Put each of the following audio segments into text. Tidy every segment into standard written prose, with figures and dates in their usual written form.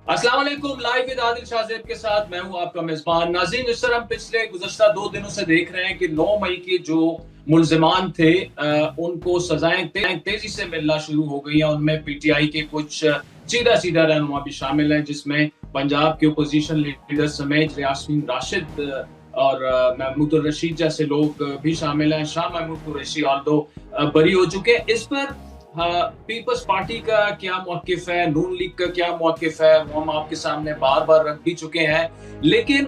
अस्सलाम वालेकुम। Live with Adil Shahzeb के साथ मैं हूं आपका मेजबान नाज़रीन। जिस तरह हम पिछले गुज़श्ता 2 दिनों से देख रहे हैं कि 9 मई के जो मुल्ज़िमान थे उनको सजाएं तेजी से मिलना शुरू हो गई हैं। उनमें पीटीआई के कुछ सीधा रहनुमा भी शामिल हैं, जिसमें पंजाब के अपोजिशन लीडर समेत यास्मीन राशिद और महमूद रशीद जैसे लोग भी शामिल हैं। शाह महमूद कुरैशी ऑल्दो बरी हो चुके हैं। इस पर पीपल्स पार्टी का क्या मौकिफ है, नून लीग का क्या मौकिफ है, वो हम आपके सामने बार बार रख भी चुके हैं। लेकिन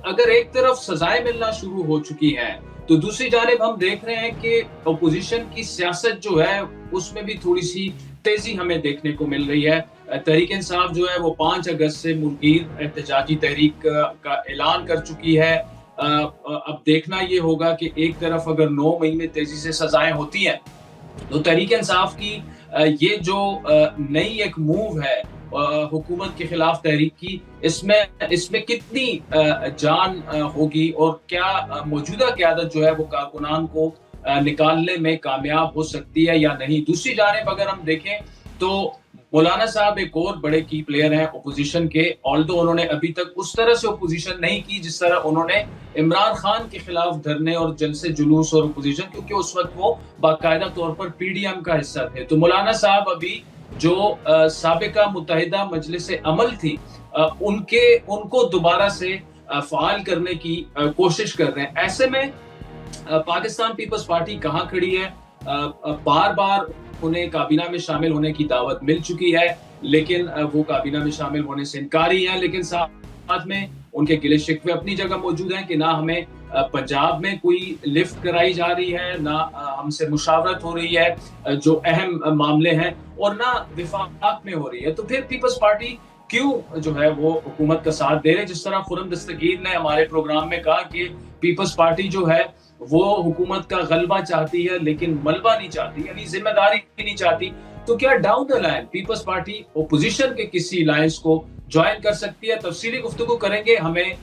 अगर एक तरफ सजाएं मिलना शुरू हो चुकी हैं, तो दूसरी जानिब हम देख रहे हैं कि अपोजिशन की सियासत जो है उसमें भी थोड़ी सी तेजी हमें देखने को मिल रही है। तहरीक इंसाफ जो है वो 5 अगस्त से मुल्कीर एहतजाजी तहरीक का ऐलान कर चुकी है। अब देखना ये होगा कि एक तरफ अगर 9 मई में तेजी से सजाएं होती हैं, तो तहरीक इंसाफ की ये जो नई एक मूव है हुकूमत के खिलाफ तहरीक की, इसमें कितनी जान होगी और क्या मौजूदा क़यादत जो है वो कारकुनान को निकालने में कामयाब हो सकती है या नहीं। दूसरी जानिब अगर हम देखें तो मौलाना साहब एक और बड़े की प्लेयर हैं अपोजिशन के, ऑल्दो उन्होंने अभी तक उस तरह से अपोजिशन नहीं की जिस तरह उन्होंने इमरान खान के खिलाफ धरने और जलसे जुलूस और अपोजिशन, क्योंकि उस वक्त वो बाकायदा तौर पर पीडीएम का हिस्सा थे। तो मौलाना साहब अभी जो साबिका मुत्तहिदा मजलिस अमल थी, उनको दोबारा से फ़ाल करने की कोशिश कर रहे हैं। ऐसे में पाकिस्तान पीपल्स पार्टी कहाँ खड़ी है? बार बार उन्हें काबीना में शामिल होने की दावत मिल चुकी है, लेकिन वो काबीना में शामिल होने से इनकारी हैं। लेकिन साथ में उनके गिले शिकवे अपनी जगह मौजूद हैं कि ना हमें पंजाब में कोई लिफ्ट कराई जा रही है, ना हमसे मुशावरत हो रही है जो अहम मामले हैं, और ना विफाक में हो रही है। तो फिर पीपल्स पार्टी क्यों जो है वो हुकूमत का साथ दे रहे? जिस तरह खुरम दस्तगीर ने हमारे प्रोग्राम में कहा कि पीपल्स पार्टी जो है वो हुकूमत का गलबा चाहती है लेकिन मलबा नहीं चाहती, यानी जिम्मेदारी नहीं चाहती। तो क्या down the line Peoples Party opposition के किसी अलायंस को ज्वाइन कर सकती है? तफसीली गुफ्तगू करेंगे। हमें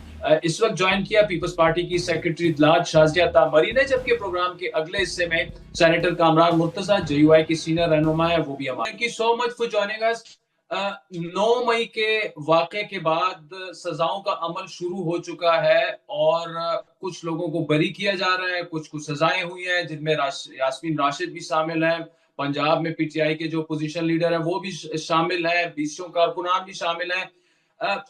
इस वक्त ज्वाइन किया पीपल्स पार्टी की सेक्रेटरी इत्तलात शाज़िया तामरी ने, जबकि प्रोग्राम के अगले हिस्से में सेनेटर कामरान मुर्तजा JUI की सीनियर रहनुमा है, वो भी हमारे। Thank you so much for joining us. 9 मई के वाक़े के बाद सजाओं का अमल शुरू हो चुका है और कुछ लोगों को बरी किया जा रहा है, कुछ सजाएं हुई हैं, जिनमें यास्मीन राशिद भी शामिल हैं। पंजाब में पीटीआई के जो अपोजिशन लीडर हैं वो भी शामिल हैं, 20 कारकुनान भी शामिल हैं।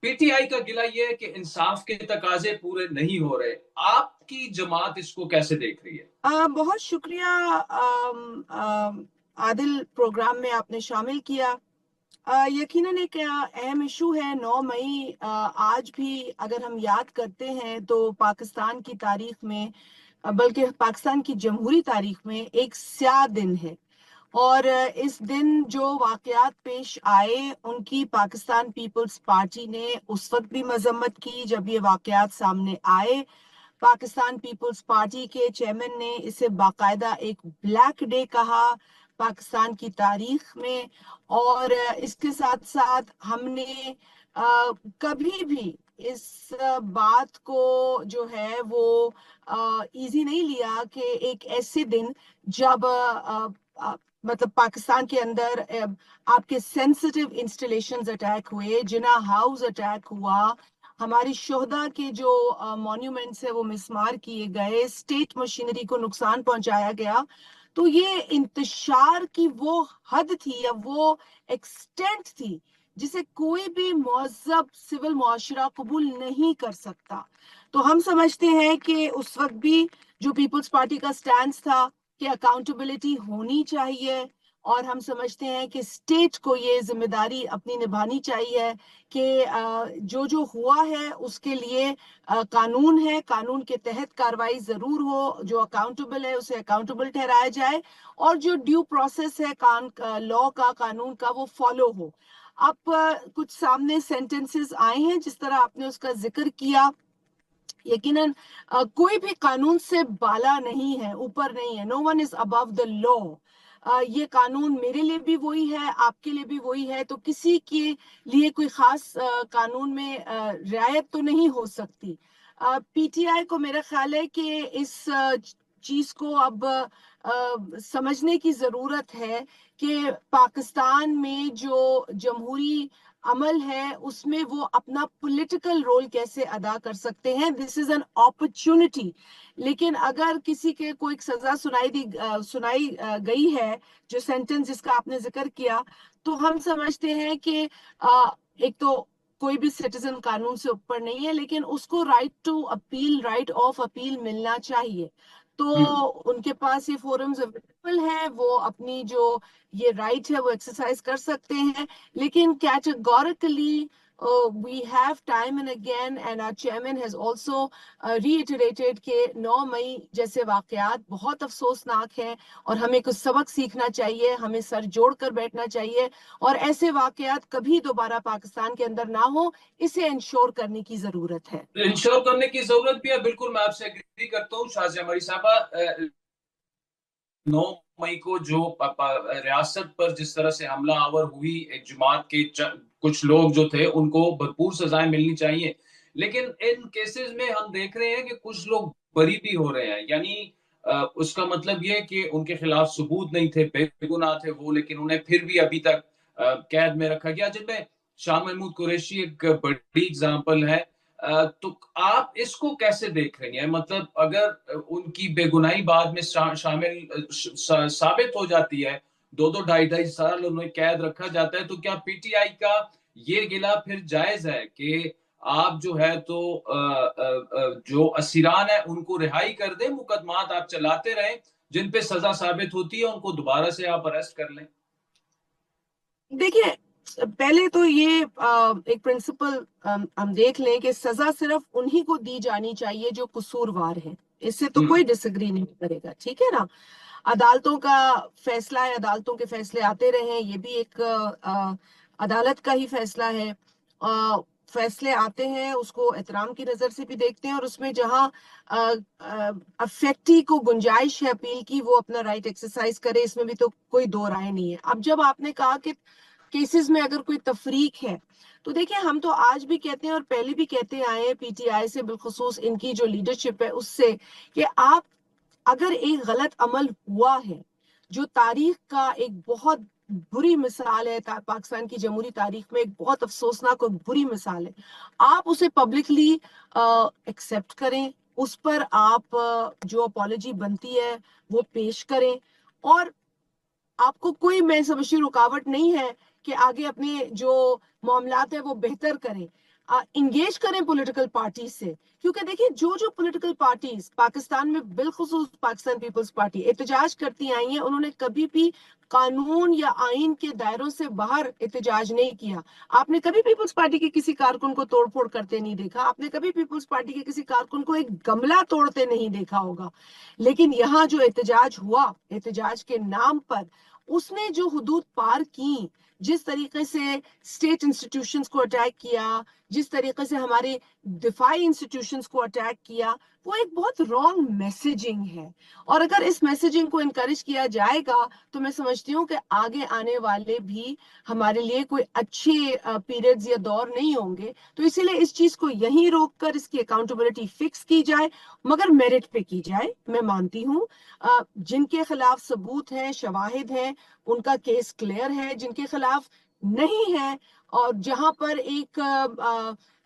पीटीआई का गिला ये है कि इंसाफ के तकाजे पूरे नहीं हो रहे। आपकी जमात इसको कैसे देख रही है? बहुत शुक्रिया आदिल, प्रोग्राम में आपने शामिल किया। यकीनन एक अहम इशू है 9 मई। आज भी अगर हम याद करते हैं तो पाकिस्तान की तारीख में, बल्कि पाकिस्तान की जमहूरी तारीख में एक स्याह दिन है। और इस दिन जो वाकयात पेश आए उनकी पाकिस्तान पीपल्स पार्टी ने उस वक्त भी मजम्मत की जब ये वाकयात सामने आए। पाकिस्तान पीपल्स पार्टी के चेयरमैन ने इसे बाकायदा एक ब्लैक डे कहा पाकिस्तान की तारीख में। और इसके साथ साथ हमने कभी भी इस बात को जो है वो इजी नहीं लिया कि एक ऐसे दिन जब मतलब पाकिस्तान के अंदर आपके सेंसिटिव इंस्टॉलेशंस अटैक हुए, जिना हाउस अटैक हुआ, हमारी शोहदा के जो मॉन्यूमेंट्स है वो मिसमार किए गए, स्टेट मशीनरी को नुकसान पहुंचाया गया। तो ये इंतशार की वो हद थी या वो एक्सटेंट थी जिसे कोई भी मुहज़्ज़ब सिविल मुआशरा कबूल नहीं कर सकता। तो हम समझते हैं कि उस वक्त भी जो पीपल्स पार्टी का स्टैंड था कि अकाउंटेबिलिटी होनी चाहिए, और हम समझते हैं कि स्टेट को ये जिम्मेदारी अपनी निभानी चाहिए कि जो हुआ है उसके लिए कानून है, कानून के तहत कार्रवाई जरूर हो, जो अकाउंटेबल है उसे अकाउंटेबल ठहराया जाए, और जो ड्यू प्रोसेस है लॉ का, कानून का, वो फॉलो हो। अब कुछ सामने सेंटेंसेस आए हैं जिस तरह आपने उसका जिक्र किया। यकीनन कोई भी कानून से बाला नहीं है, ऊपर नहीं है। No one is above the law. ये कानून मेरे लिए भी वही है, आपके लिए भी वही है, तो किसी के लिए कोई खास कानून में रियायत तो नहीं हो सकती। पीटीआई को मेरा ख्याल है कि इस चीज को अब समझने की जरूरत है कि पाकिस्तान में जो जमहूरी अमल है उसमें वो अपना पॉलिटिकल रोल कैसे अदा कर सकते हैं. This is an opportunity. लेकिन अगर किसी के कोई सजा सुनाई गई है, जो सेंटेंस जिसका आपने जिक्र किया, तो हम समझते हैं कि एक तो कोई भी सिटीजन कानून से ऊपर नहीं है, लेकिन उसको right to appeal, right of appeal मिलना चाहिए. तो उनके पास ये फोरम्स अवेलेबल है, वो अपनी जो ये राइट है वो एक्सरसाइज कर सकते हैं. लेकिन categorically we have time and again, and our chairman has also reiterated कि 9 मई जैसे वाकयात बहुत अफसोसनाक हैं और हमें कुछ सबक सीखना चाहिए, हमें सर जोड़ कर बैठना चाहिए और ऐसे वाकयात कभी दोबारा पाकिस्तान के अंदर ना हो, इसे इंश्योर करने की जरूरत है. इंश्योर करने की जरूरत भी है, बिल्कुल मैं आपसे एग्री करता हूँ. शाज़िया मरी साहबा, 9 मई को जो रियासत पर जिस तरह से हमला आवर हुई, एक जमात के कुछ लोग जो थे उनको भरपूर सजाएं मिलनी चाहिए. लेकिन इन केसेस में हम देख रहे हैं कि कुछ लोग बरी भी हो रहे हैं. यानी उसका मतलब ये कि उनके खिलाफ सबूत नहीं थे, बेगुनाह थे वो, लेकिन उन्हें फिर भी अभी तक कैद में रखा गया, जिनमें शाह महमूद कुरैशी एक बड़ी एग्जांपल है. तो आप इसको कैसे देख रही हैं? मतलब अगर उनकी बेगुनाही बाद में शामिल साबित हो जाती है, 2-2 ढाई-ढाई साल उन्हें कैद रखा जाता है, तो क्या पीटीआई का ये गिला फिर जायज है कि आप जो है तो जो असीरान है उनको रिहाई कर दें, मुकदमात आप चलाते रहें, जिन पे सजा साबित होती है उनको दोबारा से आप अरेस्ट कर लें? देखिए, पहले तो ये एक प्रिंसिपल हम देख लें कि सजा सिर्फ उन्हीं को दी जानी चाहिए जो कसूरवार है. इससे तो कोई डिसएग्री नहीं करेगा, ठीक है ना. अदालतों का फैसला है, अदालतों के फैसले आते रहे, ये भी एक अदालत का ही फैसला है. फैसले आते हैं, उसको एहतराम की नजर से भी देखते हैं और उसमें जहां अफेक्टी को गुंजाइश है अपील की, वो अपना राइट एक्सरसाइज करे, इसमें भी तो कोई दो राय नहीं है. अब जब आपने कहा कि केसेस में अगर कोई तफरीक है, तो देखिए हम तो आज भी कहते हैं और पहले भी कहते आए हैं पीटीआई से, बिलखुसूस इनकी जो लीडरशिप है उससे, कि आप अगर एक गलत अमल हुआ है जो तारीख का एक बहुत बुरी मिसाल है, पाकिस्तान की जमहूरी तारीख में एक बहुत अफसोसनाक और बुरी मिसाल है, आप उसे पब्लिकली एक्सेप्ट करें, उस पर आप जो अपॉलॉजी बनती है वो पेश करें. और आपको कोई, मैं समझती हूँ, रुकावट नहीं है कि आगे अपने जो मामलात है वो बेहतर करें, इंगेज करें पॉलिटिकल पार्टी से. क्योंकि देखिए जो जो पॉलिटिकल पार्टीज पाकिस्तान में, बिलखुसूस पाकिस्तान पीपल्स पार्टी एहतजाज करती आई हैं, उन्होंने कभी भी कानून या आइन के दायरों से बाहर एहतजाज नहीं किया. आपने कभी पीपल्स पार्टी के किसी कारकुन को तोड़फोड़ करते नहीं देखा, आपने कभी पीपल्स पार्टी के किसी कारकुन को एक गमला तोड़ते नहीं देखा होगा. लेकिन यहाँ जो एहतजाज हुआ, एहतजाज के नाम पर उसने जो हुदूद पार की, जिस तरीके से स्टेट इंस्टीट्यूशंस को अटैक किया, जिस तरीके से हमारे दिफाई इंस्टीट्यूशंस को अटैक किया, वो एक बहुत रॉन्ग मैसेजिंग है. और अगर इस मैसेजिंग को इनकरेज किया जाएगा तो मैं समझती हूँ कि आगे आने वाले भी हमारे लिए कोई अच्छे पीरियड्स या दौर नहीं होंगे. तो इसीलिए इस चीज को यहीं रोककर इसकी अकाउंटेबिलिटी फिक्स की जाए, मगर मेरिट पे की जाए. मैं मानती हूँ जिनके खिलाफ सबूत है, शवाहिद है, उनका केस क्लियर है, जिनके खिलाफ नहीं है और जहां पर एक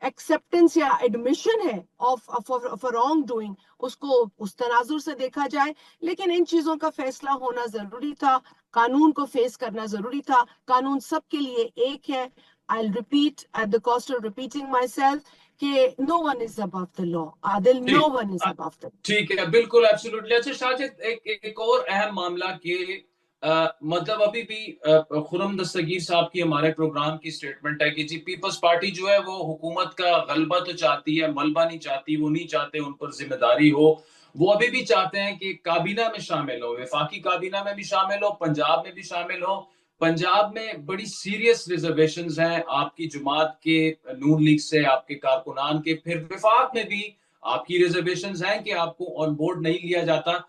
एक्सेप्टेंस या एडमिशन है ऑफ रॉन्ग डूइंग, उसको उस तनाजुर से देखा जाए. लेकिन इन चीजों का फैसला होना जरूरी था, कानून को फेस करना जरूरी था. कानून सबके लिए एक है. I'll repeat at the cost of repeating myself कि no one is above the law. Adil, no one is above the law. ठीक है, बिल्कुल, एब्सोल्युटली. अच्छा शाजिद, एक और अहम मामला कि मतलब अभी भी खुर्रम दस्तगीर साहब की हमारे प्रोग्राम की स्टेटमेंट है कि जी पीपल्स पार्टी जो है वो हुकूमत का गलबा तो चाहती है, मलबा नहीं चाहती. वो नहीं चाहते उन पर जिम्मेदारी हो. वो अभी भी चाहते हैं कि काबीना में शामिल हो, वफाकी काबीना में भी शामिल हो, पंजाब में भी शामिल हो. पंजाब में बड़ी सीरियस रिजर्वेशंस हैं आपकी जमात के, नून लीग से, आपके कारकुनान के. फिर वफाक में भी आपकी रिजर्वेशंस हैं कि आपको ऑन बोर्ड नहीं लिया जाता.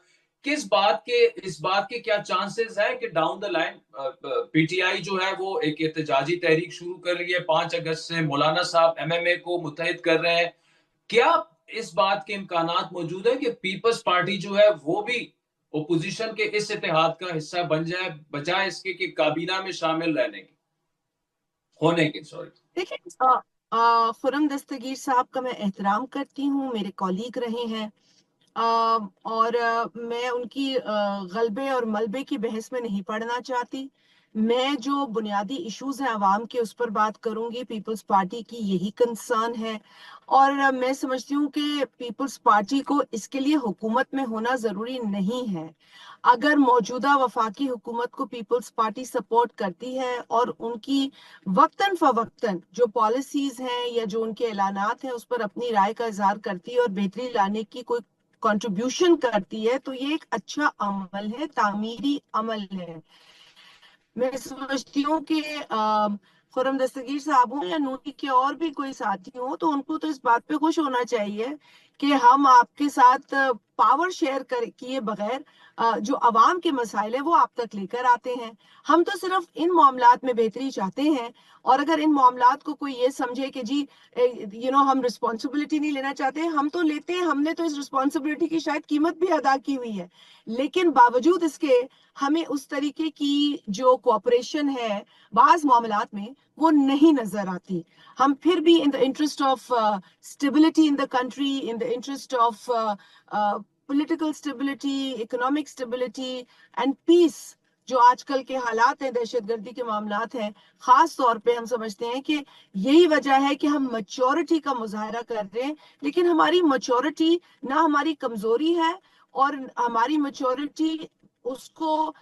किस बात के, इस बात के क्या चांसेस हैं कि डाउन द लाइन पीटीआई जो है वो एक एहतजाजी तहरीक शुरू कर रही है, 5 अगस्त से मौलाना साहब एमएमए को मुत्तहिद कर रहे हैं. क्या इस बात के इम्कानात मौजूद है कि पीपल्स पार्टी जो है वो भी ओपोजिशन के इस इत्तेहाद का हिस्सा बन जाए, बजाय इसके कि काबीना में शामिल रहने की? होने के, सॉरी। देखिए, खुर्रम दस्तगीर साहब का मैं एहतराम करती हूँ, मेरे कॉलीग रहे हैं, और मैं उनकी गलबे और मलबे की बहस में नहीं पड़ना चाहती। मैं जो बुनियादी इश्यूज हैं आवाम के, उस पर बात करूंगी। पीपल्स पार्टी की यही कंसर्न है, और मैं समझती हूँ कि पीपल्स पार्टी को इसके लिए हुकूमत में होना जरूरी नहीं है। अगर मौजूदा वफाकी हुकूमत को पीपल्स पार्टी सपोर्ट करती है और उनकी वक्तन फवक्तन जो पॉलिसीज हैं या जो उनके ऐलानात हैं उस पर अपनी राय का इजहार करती है और बेहतरी लाने की कोई कंट्रीब्यूशन करती है, तो ये एक अच्छा अमल है, तामीरी अमल है। मैं समझती हूँ कि खुर्रम दस्तगीर साहब हो या नूनी के और भी कोई साथी हो, तो उनको तो इस बात पे खुश होना चाहिए कि हम आपके साथ पावर शेयर कर किए बगैर जो अवाम के मसाइल है वो आप तक लेकर आते हैं। हम तो सिर्फ इन मामलात में बेहतरी चाहते हैं, और अगर इन मामलात को कोई ये समझे कि जी हम रिस्पॉन्सिबिलिटी नहीं लेना चाहते, हम तो लेते हैं, हमने तो इस रिस्पॉन्सिबिलिटी की शायद कीमत भी अदा की हुई है, लेकिन बावजूद इसके हमें उस तरीके की जो कोऑपरेशन है बाज मामलात में वो नहीं नजर आती। हम फिर भी in the interest of stability in the country, in the interest of political stability, economic stability and peace, जो आजकल के हालात हैं, दहशतगर्दी के मामलात हैं, खास तौर पे हम समझते हैं कि यही वजह है कि हम मैच्योरिटी का मुजाहरा कर रहे हैं, लेकिन हमारी मैच्योरिटी ना हमारी कमजोरी है, और हमारी मैच्योरिटी उसको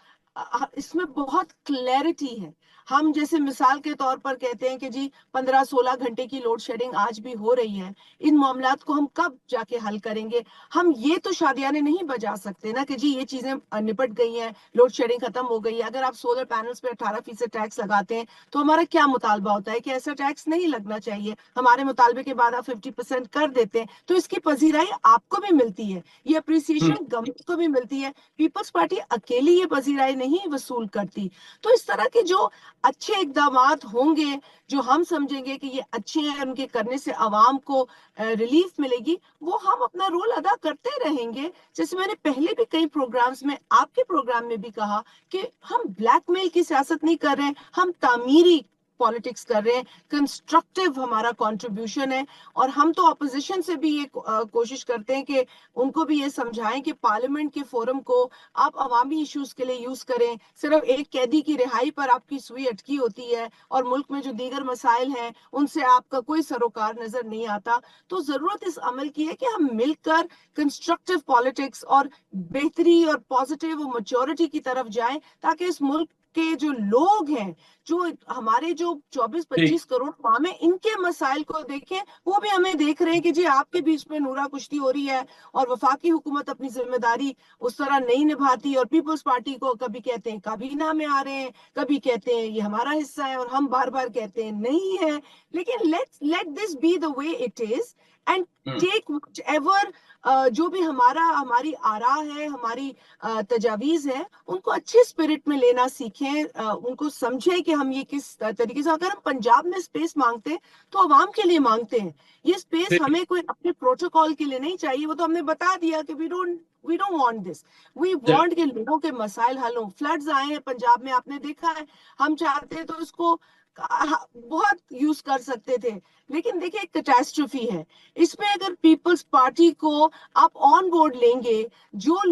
इसमें बहुत क्लैरिटी है। हम जैसे मिसाल के तौर पर कहते हैं कि जी 15-16 घंटे की लोड शेडिंग आज भी हो रही है, इन मामलात को हम कब जाके हल करेंगे? हम ये तो शादियाने नहीं बजा सकते ना कि जी ये चीजें निपट गई हैं, लोड शेडिंग खत्म हो गई है। अगर आप सोलर पैनल्स पे 18% टैक्स लगाते हैं तो हमारा क्या मुतालबा होता है कि ऐसा टैक्स नहीं लगना चाहिए, हमारे मुतालबे के बाद आप 50% कर देते हैं, तो इसकी पजीराई आपको भी मिलती है, ये अप्रिसिएशन गवर्नमेंट को भी मिलती है। पीपल्स पार्टी अकेली ये पजीराई नहीं वसूल करती। तो इस तरह के जो अच्छे इकदामात होंगे, जो हम समझेंगे कि ये अच्छे हैं, उनके करने से आवाम को रिलीफ मिलेगी, वो हम अपना रोल अदा करते रहेंगे। जैसे मैंने पहले भी कई प्रोग्राम्स में, आपके प्रोग्राम में भी कहा कि हम ब्लैकमेल की सियासत नहीं कर रहे हैं, हम तामीरी पॉलिटिक्स कर रहे हैं, कंस्ट्रक्टिव हमारा कंट्रीब्यूशन है। और हम तो अपोजिशन से भी ये कोशिश करते हैं कि उनको भी ये समझाएं कि पार्लियामेंट के फोरम को आप अवामी इश्यूज के लिए यूज करें। सिर्फ एक कैदी की रिहाई पर आपकी सुई अटकी होती है और मुल्क में जो दीगर मसाइल हैं उनसे आपका कोई सरोकार नजर नहीं आता। तो जरूरत इस अमल की है कि हम मिलकर कंस्ट्रक्टिव पॉलिटिक्स और बेहतरी और पॉजिटिव और मैच्योरिटी की तरफ जाएं, ताकि इस मुल्क के जो लोग हैं, जो हमारे जो 24-25 करोड़ फार्म है, इनके मसाइल को देखें। वो भी हमें देख रहे हैं कि जी आपके बीच में नूरा कुश्ती हो रही है और वफाकी हुकूमत अपनी जिम्मेदारी उस तरह नहीं निभाती, और पीपल्स पार्टी को कभी कहते हैं काबीना में आ रहे हैं, कभी कहते हैं ये हमारा हिस्सा है, और हम बार बार कहते हैं नहीं है। लेकिन let this be the way it is, and take whatever जो भी हमारी आरा है, हमारी तजावीज है, उनको अच्छे स्पिरिट में लेना सीखें, उनको समझें कि हम ये किस तरीके से, अगर हम पंजाब में स्पेस मांगते हैं तो अवाम के लिए मांगते हैं। ये स्पेस हमें कोई अपने प्रोटोकॉल के लिए नहीं चाहिए, वो तो हमने बता दिया कि we don't want this, we want के लोगों के मसाइल हल हो। फ्लड्स आए हैं पंजाब में, आपने देखा है, हम चाहते हैं तो इसको बहुत यूज कर सकते थे, लेकिन देखिए एक कैटास्ट्रोफी है इसमें। अगर पीपल्स पार्टी को आप ऑन बोर्ड लेंगे, जिन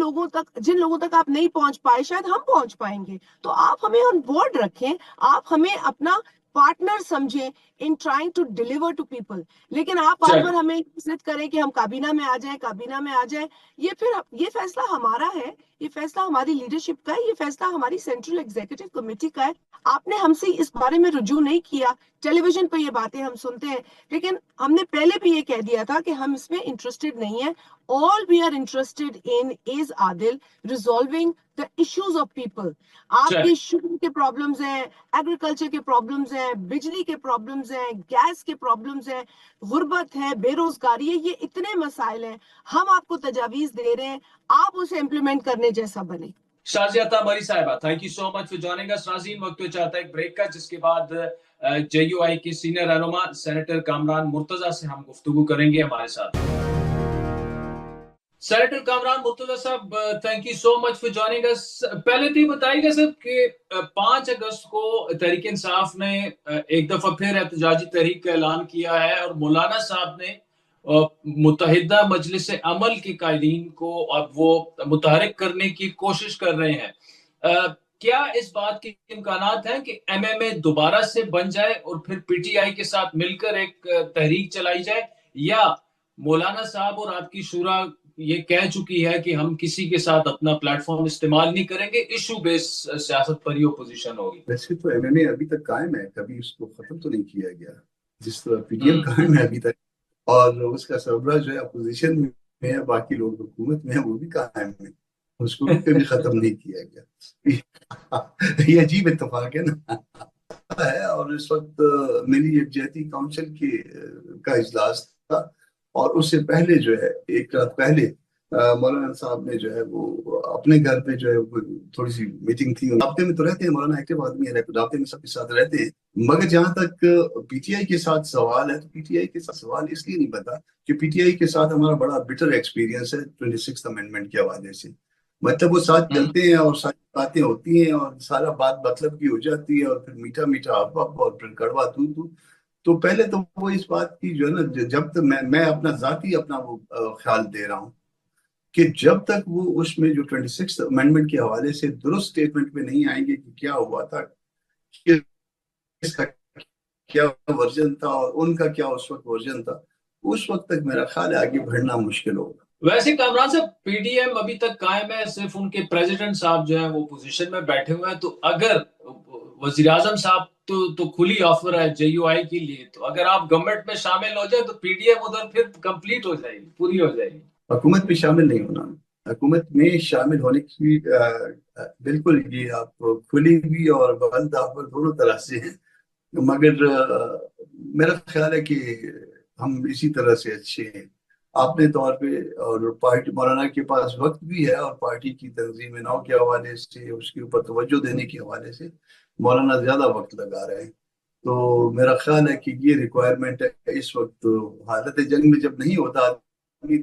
लोगों तक आप नहीं पहुंच पाए शायद हम पहुंच पाएंगे, तो आप हमें ऑन बोर्ड रखें, आप हमें अपना पार्टनर समझें in trying to deliver to people. लेकिन आप बार बार हमें जिद करें कि हम काबीना में आ जाएं, काबीना में आ जाएं, ये फैसला हमारा है, ये फैसला हमारी लीडरशिप का है, ये फैसला हमारी सेंट्रल एग्जीक्यूटिव कमेटी का है। आपने हमसे इस बारे में रुजू नहीं किया, टेलीविजन पर ये बातें हम सुनते हैं, लेकिन हमने पहले भी ये कह दिया था कि हम इसमें इंटरेस्टेड नहीं है। All we are interested in is, Adil, resolving the issues of people. आपके शुगर के प्रॉब्लम्स हैं, एग्रीकल्चर के प्रॉब्लम्स हैं, बिजली के प्रॉब्लम्स हैं, गैस के प्रॉब्लम्स हैं, गुर्बत है, बेरोजगारी है, ये इतने मसाइल हैं। हम आपको तजावीज दे रहे हैं, आप उसे इम्प्लीमेंट करने जैसा बने। शाजिया तामरी साहिबा, thank you so much for joining us. नाज़रीन, वक्त हो जाता है एक ब्रेक का, जिसके बाद JUI के सीनियर रहनुमा सेनेटर कामरान मुर्तजा से हम गुफ्तगू करेंगे। हमारे साथ سینیٹر کامران مرتضی صاحب، thank you so much for joining us. پہلے تو یہ بتائیے گا سر کہ 5 اگست کو تحریک انصاف نے ایک دفعہ پھر احتجاجی تحریک کا اعلان کیا ہے، اور مولانا صاحب نے متحدہ مجلس عمل کے قائدین کو اب وہ متحرک کرنے کی کوشش کر رہے ہیں. کیا اس بات کے امکانات ہیں کہ ایم ایم اے دوبارہ سے بن جائے اور پھر پی ٹی آئی کے ساتھ مل کر ایک تحریک چلائی جائے، یا مولانا صاحب اور آپ کی شورا یہ کہہ چکی ہے کہ ہم کسی کے ساتھ اپنا پلیٹ فارم استعمال نہیں کریں گے، ایشو بیس سیاست پر ہی اپوزیشن ہوگی؟ ویسے تو ایم ایم اے ابھی تک قائم ہے، کبھی اس کو ختم تو نہیں کیا گیا، جس طرح پی ٹی ایم قائم ہے ابھی تک، اور اس کا سربراہ جو ہے اپوزیشن میں ہے، باقی لوگ حکومت میں ہیں، وہ بھی قائم ہے، اس کو بھی کبھی ختم نہیں کیا گیا. یہ عجیب اتفاق ہے نا. ہے، اور اس وقت ملی یکجہتی کونسل کا اجلاس تھا، اور اس سے پہلے جو ہے ایک رات پہلے مولانا صاحب نے جو ہے وہ اپنے گھر پہ جو ہے تھوڑی سی میٹنگ تھی. رابطے میں تو رہتے ہیں، مولانا ایکٹیو آدمی ہے، رابطے میں سب کے ساتھ رہتے ہیں، مگر جہاں تک پی ٹی آئی کے ساتھ سوال ہے تو پی ٹی آئی کے ساتھ سوال اس لیے نہیں بتا کہ پی ٹی آئی کے ساتھ ہمارا بڑا بٹر ایکسپیرینس ہے 26 امینڈمنٹ کے حوالے سے. مطلب وہ ساتھ چلتے ہیں اور ساری باتیں ہوتی ہیں اور سارا بات مطلب کی ہو جاتی ہے، اور پھر میٹھا میٹھا اپ اور پھر کڑوا تو. تو پہلے تو وہ اس بات کی جو ہے نا، جب تک میں اپنا ذاتی اپنا وہ خیال دے رہا ہوں کہ جب تک وہ اس میں جو 26 امینڈمنٹ کے حوالے سے درست سٹیٹمنٹ میں نہیں آئیں گے کہ کیا ہوا تھا، اس کا کیا ورژن تھا اور ان کا کیا اس وقت ورژن تھا، اس وقت تک میرا خیال ہے آگے بڑھنا مشکل ہوگا. ویسے کامران صاحب، پی ڈی ایم ابھی تک قائم ہے، صرف ان کے پریزیڈنٹ صاحب جو ہیں وہ پوزیشن میں بیٹھے ہوئے ہیں. تو اگر وزیر اعظم صاحب تو کھلی آفر ہے جے یو آئی کے لیے، تو اگر آپ گورنمنٹ میں شامل ہو جائیں تو پی ڈی ایم ادھر پھر کمپلیٹ ہو جائے گی، پوری ہو جائے گی. حکومت میں شامل نہیں ہونا، حکومت میں شامل ہونے کی بالکل یہ آپ کھلی بھی اور بند آفر دونوں طرح سے ہیں، مگر میرا خیال ہے کہ ہم اسی طرح سے اچھے ہیں اپنے طور پہ، اور پارٹی مولانا کے پاس وقت بھی ہے، اور پارٹی کی تنظیم نو کے حوالے سے اس کے اوپر توجہ دینے کے حوالے سے مولانا زیادہ وقت لگا رہے ہیں. تو میرا خیال ہے کہ یہ ریکوائرمنٹ ہے اس وقت. حالت جنگ میں جب نہیں ہوتا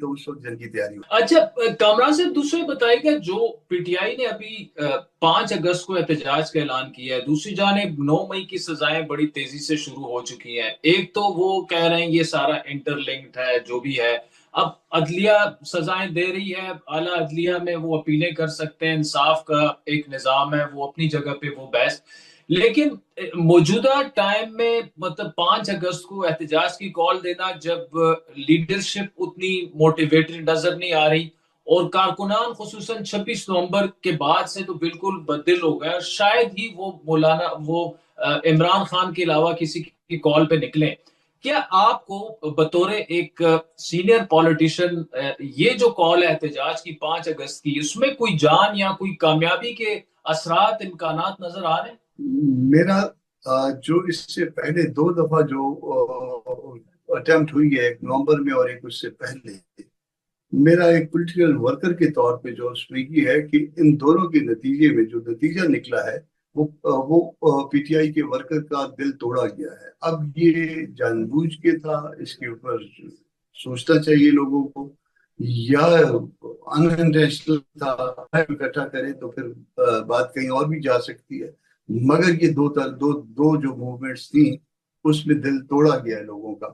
تو اس وقت جنگ کی تیاری ہوتی. اچھا کامران صاحب، دوسرے بتائے گا، جو پی ٹی آئی نے ابھی 5 اگست کو احتجاج کا اعلان کیا ہے، دوسری جانب 9 مئی کی سزائیں بڑی تیزی سے شروع ہو چکی ہیں. ایک تو وہ کہہ رہے ہیں یہ سارا انٹر لنکڈ ہے، جو بھی ہے. اب عدلیہ سزائیں دے رہی ہے، اعلیٰ عدلیہ میں وہ اپیلیں کر سکتے ہیں، انصاف کا ایک نظام ہے، وہ اپنی جگہ پہ وہ بحث. لیکن موجودہ ٹائم میں مطلب 5 اگست کو احتجاج کی کال دینا، جب لیڈرشپ اتنی موٹیویٹڈ نظر نہیں آ رہی، اور کارکنان خصوصاً 26 نومبر کے بعد سے تو بالکل بدل ہو گئے، شاید ہی وہ عمران خان کے علاوہ کسی کی کال پہ نکلیں. کیا آپ کو بطور ایک سینئر پولیٹیشین یہ جو کال ہے احتجاج کی 5 اگست کی، اس میں کوئی جان یا کوئی کامیابی کے اثرات، امکانات نظر آ رہے ہیں؟ میرا جو اس سے پہلے 2 دفعہ جو اٹیمپٹ ہوئی ہے، 1 نومبر میں اور ایک اس سے پہلے، میرا ایک پولیٹیکل ورکر کے طور پہ جو اس میں یہ ہے کہ ان دونوں کے نتیجے میں جو نتیجہ نکلا ہے وہ پی ٹی آئی کے ورکر کا دل توڑا گیا ہے. اب یہ جان بوجھ کے تھا، اس کے اوپر سوچنا چاہیے لوگوں کو، یا انٹینشنل تھا. اکٹھا کرے تو پھر بات کہیں اور بھی جا سکتی ہے، مگر یہ دو جو موومنٹس تھیں اس میں دل توڑا گیا ہے لوگوں کا.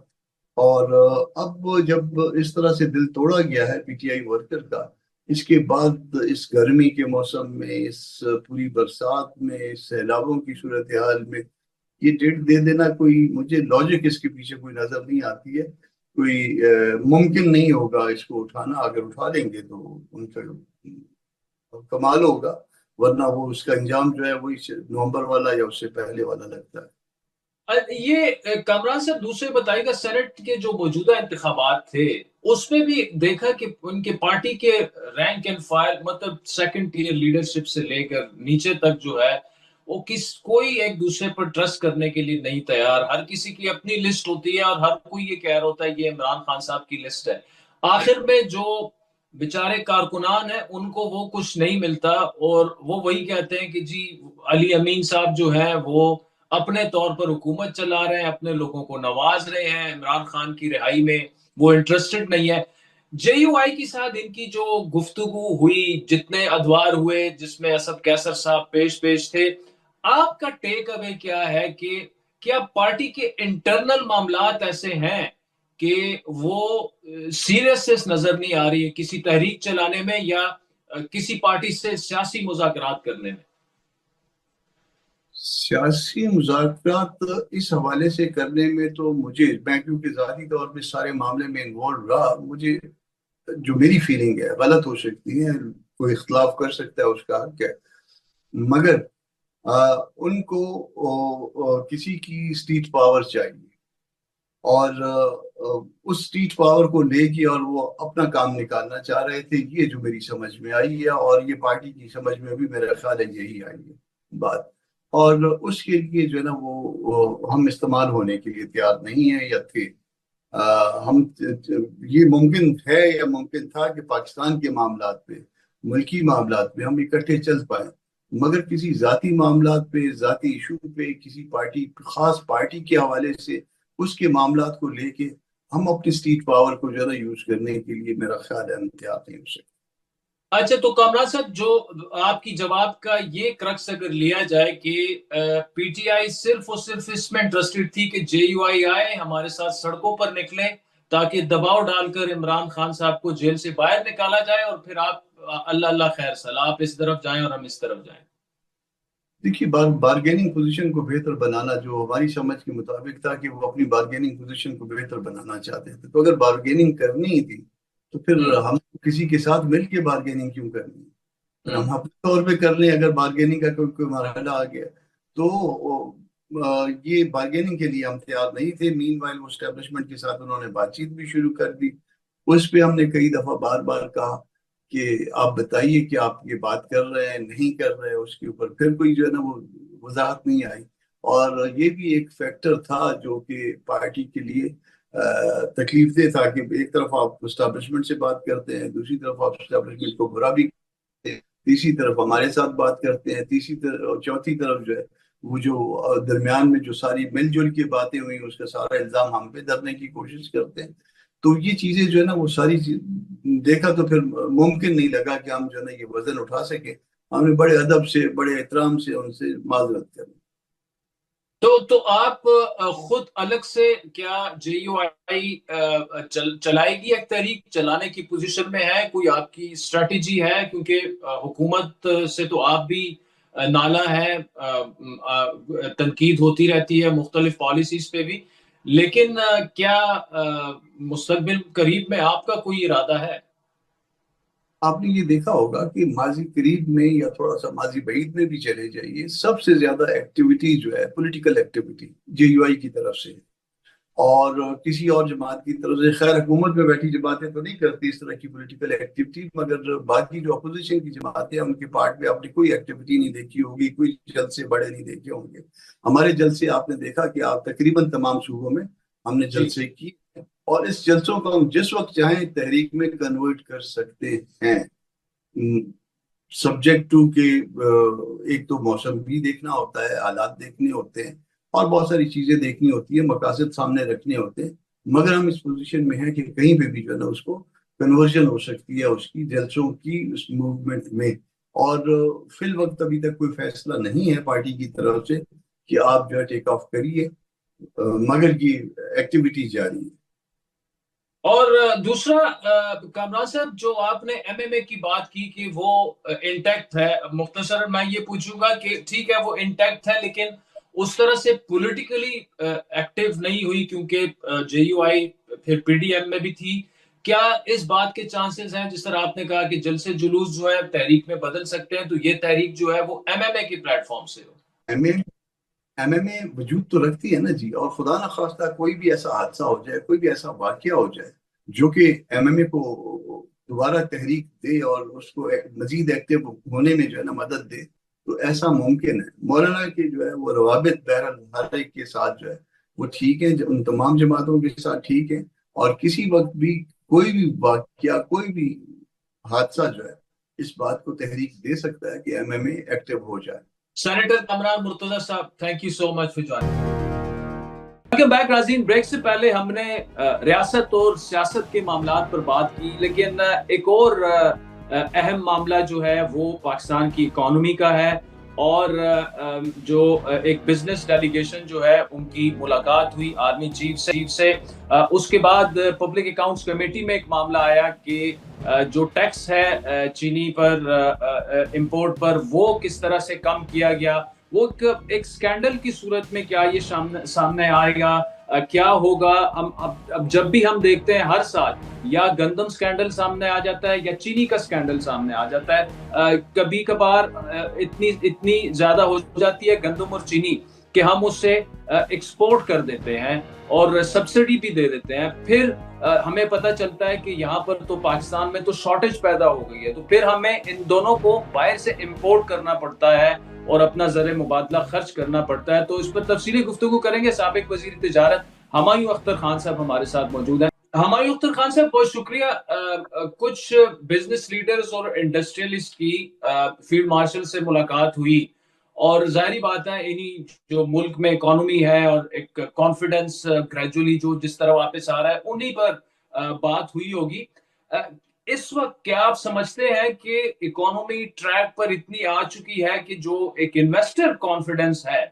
اور اب جب اس طرح سے دل توڑا گیا ہے پی ٹی آئی ورکر کا، اس کے بعد اس گرمی کے موسم میں، اس پوری برسات میں، اس سیلابوں کی صورتحال میں یہ ڈیٹ دے دینا، کوئی مجھے لاجک اس کے پیچھے کوئی نظر نہیں آتی ہے. کوئی ممکن نہیں ہوگا اس کو اٹھانا. اگر اٹھا لیں گے تو ان کا کمال ہوگا، ورنہ وہ اس کا انجام جو ہے وہی نومبر والا یا اس سے پہلے والا لگتا ہے. یہ کامران صاحب دوسرے بتائیے گا، سینٹ کے جو موجودہ انتخابات تھے اس میں بھی دیکھا کہ ان کے پارٹی کے رینک اینڈ فائل، مطلب سیکنڈ ٹیئر لیڈرشپ سے لے کر نیچے تک جو ہے وہ کوئی ایک دوسرے پر ٹرسٹ کرنے کے لیے نہیں تیار. ہر کسی کی اپنی لسٹ ہوتی ہے اور ہر کوئی یہ کہہ رہا ہوتا ہے یہ عمران خان صاحب کی لسٹ ہے. آخر میں جو بیچارے کارکنان ہیں ان کو وہ کچھ نہیں ملتا، اور وہ وہی کہتے ہیں کہ جی علی امین صاحب جو ہے وہ اپنے طور پر حکومت چلا رہے ہیں، اپنے لوگوں کو نواز رہے ہیں، عمران خان کی رہائی میں وہ انٹرسٹڈ نہیں ہے. JUI के साथ इनकी जो गुफ्तगू हुई, जितने अदवार हुए जिसमें असद कैसर साहब पेश थे, आपका टेक अवे क्या है कि क्या पार्टी के इंटरनल मामलात ऐसे हैं कि वो सीरियसनेस नजर नहीं आ रही है किसी तहरीक चलाने में या किसी पार्टी से सियासी मुज़ाकरात करने में? सियासी मुज़ाकरात इस हवाले से करने में तो मैं क्योंकि ज़ाती तौर पे सारे मामले में इन्वॉल्व रहा, मुझे जो मेरी फीलिंग है गलत हो सकती है, कोई इख्तलाफ कर सकता है, उसका हक है, मगर उनको किसी की स्टेट पावर चाहिए और उस स्टेट पावर को लेके और वो अपना काम निकालना चाह रहे थे, ये जो मेरी समझ में आई है और ये पार्टी की समझ में भी मेरा ख्याल है यही आई है बात। और उसके लिए जो है ना वो हम इस्तेमाल होने के लिए तैयार नहीं है या थे। हम ये मुमकिन है या मुमकिन था कि पाकिस्तान के मामलात पे, मुल्की मामलात पे हम इकट्ठे चल पाए, मगर किसी जाती मामलात पे, जाती इशू पे, किसी पार्टी, खास पार्टी के हवाले से उसके मामलात को लेके हम अपनी स्टेट पावर को ज़रा यूज करने के लिए मेरा ख्याल है हम तैयार नहीं हो सकते। अच्छा, तो कामरान साहब, जो आपकी जवाब का ये क्रक्स अगर लिया जाए कि पीटीआई सिर्फ और सिर्फ इसमें इंटरेस्टेड थी कि JUI आए, हमारे साथ सड़कों पर निकले ताकि दबाव डालकर इमरान खान साहब को जेल से बाहर निकाला जाए और फिर आप अल्लाह अल्लाह खैर सलाह, आप इस तरफ जाएं और हम इस तरफ जाएं। देखिए, बारगेनिंग पोजीशन को बेहतर बनाना जो हमारी समझ के मुताबिक था कि वो अपनी बारगेनिंग पोजीशन को बेहतर बनाना चाहते थे, तो अगर बारगेनिंग करनी ही थी तो फिर हम किसी के साथ मिल के बारगेनिंग क्यों करनी है? फिर हम अपने तौर पे कर लें। अगर बारगेनिंग का कोई मरहला आ गया तो ये बारगेनिंग के लिए हम तैयार नहीं थे। मीनवाइल वो एस्टेब्लिशमेंट के साथ उन्होंने बातचीत भी शुरू कर दी। उस पे हमने कई दफा बार बार कहा कि आप बताइए कि आप ये बात कर रहे हैं नहीं कर रहे हैं, उसके ऊपर फिर कोई जो है ना वो वजाहत नहीं आई। और ये भी एक फैक्टर था जो कि पार्टी के लिए तकलीफ दे था कि एक तरफ आप एस्टेब्लिशमेंट से बात करते हैं, दूसरी तरफ आप एस्टेब्लिशमेंट को बुरा भी करते हैं, तीसरी तरफ हमारे साथ बात करते हैं, तीसरी तरफ, चौथी तरफ जो है वो जो दरमियान में जो सारी मिलजुल की बातें हुई उसका सारा इल्जाम हम पे धरने की कोशिश करते हैं। तो ये चीजें जो है ना वो सारी देखा तो फिर मुमकिन नहीं लगा कि हम जो है ना ये वजन उठा सके। हमने बड़े अदब से, बड़े एहतराम से उनसे माजरत करी। तो आप खुद अलग से क्या JUI चलाएगी, एक तहरीक चलाने की पोजीशन में है? कोई आपकी स्ट्रेटेजी है? क्योंकि हुकूमत से तो आप भी नाला है, तनकीद होती रहती है मुख्तलिफ पॉलिसीज पे भी, लेकिन क्या मुस्तकबिल करीब में आपका कोई इरादा है? आपने ये देखा होगा कि माजी करीब में या थोड़ा सा माजी बईद में भी चले जाइए, सबसे ज्यादा एक्टिविटी जो है पॉलिटिकल एक्टिविटी JUI की तरफ से और किसी और जमात की तरफ से। खैर हुकूमत में बैठी जमातें तो नहीं करती इस तरह की पॉलिटिकल एक्टिविटी, मगर बाकी जो अपोजिशन की जमातें हैं उनके पार्ट में आपने कोई एक्टिविटी नहीं देखी होगी, कोई जलसे बड़े नहीं देखे होंगे। हमारे जलसे आपने देखा कि आप तकरीबन तमाम सूबों में हमने जलसे की और इस जलसों को हम जिस वक्त चाहें तहरीक में कन्वर्ट कर सकते हैं, सब्जेक्ट टू के एक तो मौसम भी देखना होता है, हालात देखने होते हैं और बहुत सारी चीजें देखनी होती है, मकासद सामने रखने होते हैं। मगर हम इस पोजीशन में हैं कि कहीं पे भी जो है ना उसको कन्वर्जन हो सकती है उसकी जलसों की, उस मूवमेंट में। और फिल वक्त अभी तक कोई फैसला नहीं है पार्टी की तरफ से कि आप जो है टेक ऑफ करिए, मगर ये एक्टिविटी जारी है। और दूसरा, कामरान साहब, जो आपने MMA की बात की कि वो इंटैक्ट है, मुख्तसरन मैं ये पूछूंगा कि ठीक है वो इंटैक्ट है, लेकिन उस तरह से पॉलिटिकली एक्टिव नहीं हुई क्योंकि JUI फिर PDM में भी थी। क्या इस बात के चांसेस हैं, जिस तरह आपने कहा कि जलसे जुलूस जो है तहरीक में बदल सकते हैं, तो ये तहरीक जो है वो MMA के प्लेटफॉर्म से हो? MMA वजूद तो रखती है ना जी, और खुदा ना खास्ता कोई भी ऐसा हादसा हो जाए, कोई भी ऐसा वाकया हो जाए जो कि MMA को दोबारा तहरीक दे और उसको मजीद एक्टिव होने में जो है ना मदद दे, तो ऐसा मुमकिन है। मौलाना के जो है वो रवाबित बहरहाल हर एक के साथ जो है वो ठीक है, उन तमाम जमातों के साथ ठीक है, और किसी वक्त भी कोई भी वाकया, कोई भी हादसा जो है इस बात को तहरीक दे सकता है कि MMA एक्टिव हो जाए। Senator Kamran Murtaza Saab, thank you so much for joining. Welcome back ناظرین. بریک سے پہلے ہم نے ریاست اور سیاست کے معاملات پر بات کی, لیکن ایک اور اہم معاملہ جو ہے وہ پاکستان کی اکانومی کا ہے, اور جو ایک بزنس ڈیلیگیشن جو ہے ان کی ملاقات ہوئی آرمی چیف سے. اس کے بعد پبلک اکاؤنٹس کمیٹی میں ایک معاملہ آیا کہ جو ٹیکس ہے چینی پر امپورٹ پر وہ کس طرح سے کم کیا گیا. وہ ایک سکینڈل کی صورت میں کیا یہ سامنے آئے گا, کیا ہوگا؟ اب جب بھی ہم دیکھتے ہیں ہر سال یا گندم سکینڈل سامنے آ جاتا ہے یا چینی کا سکینڈل سامنے آ جاتا ہے. کبھی کبھار اتنی زیادہ ہو جاتی ہے گندم اور چینی کہ ہم اس سے ایکسپورٹ کر دیتے ہیں اور سبسڈی بھی دے دیتے ہیں. پھر ہمیں پتہ چلتا ہے کہ یہاں پر تو پاکستان میں تو شارٹیج پیدا ہو گئی ہے, تو پھر ہمیں ان دونوں کو باہر سے امپورٹ کرنا پڑتا ہے اور اپنا زر مبادلہ خرچ کرنا پڑتا ہے. تو اس پر تفصیلی گفتگو کریں گے. سابق وزیر تجارت ہمایوں اختر خان صاحب ہمارے ساتھ موجود ہیں. ہمایوں اختر خان صاحب بہت شکریہ. کچھ بزنس لیڈرز اور انڈسٹریلسٹ کی فیلڈ مارشل سے ملاقات ہوئی, اور ظاہری بات ہے انہی جو ملک میں اکانومی ہے اور ایک کانفیڈنس گریجولی جو جس طرح واپس آ رہا ہے انہی پر بات ہوئی ہوگی. اس وقت کیا آپ سمجھتے ہیں کہ اکانومی ٹریک پر اتنی آ چکی ہے کہ جو ایک انویسٹر کانفیڈنس ہے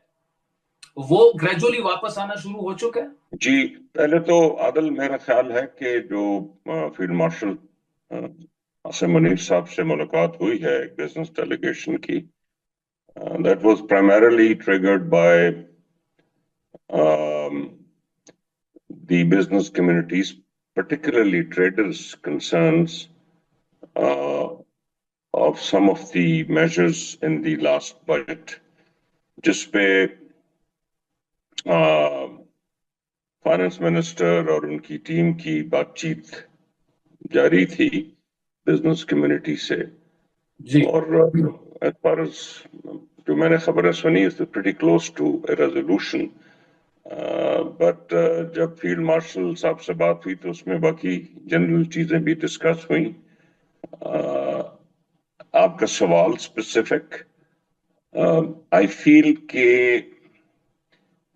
وہ گریجولی واپس آنا شروع ہو چکا ہے؟ جی, پہلے تو عادل میرا خیال ہے کہ جو فیلڈ مارشل عاصم منیر صاحب سے ملاقات ہوئی ہے ایک بزنس ڈیلیگیشن کی, that was primarily triggered by the business communities, particularly traders' concerns of some of the measures in the last budget, جس پہ فائنانس منسٹر اور ان کی ٹیم کی بات چیت جاری تھی بزنس کمیونٹی سے. جی, اور as far as جو میں نے خبریں سنی it's pretty close to a resolution. But جب فیلڈ مارشل صاحب سے بات ہوئی تو اس میں باقی جنرل چیزیں بھی ڈسکس ہوئیں. آپ کا سوال اسپیسیفک, آئی فیل کہ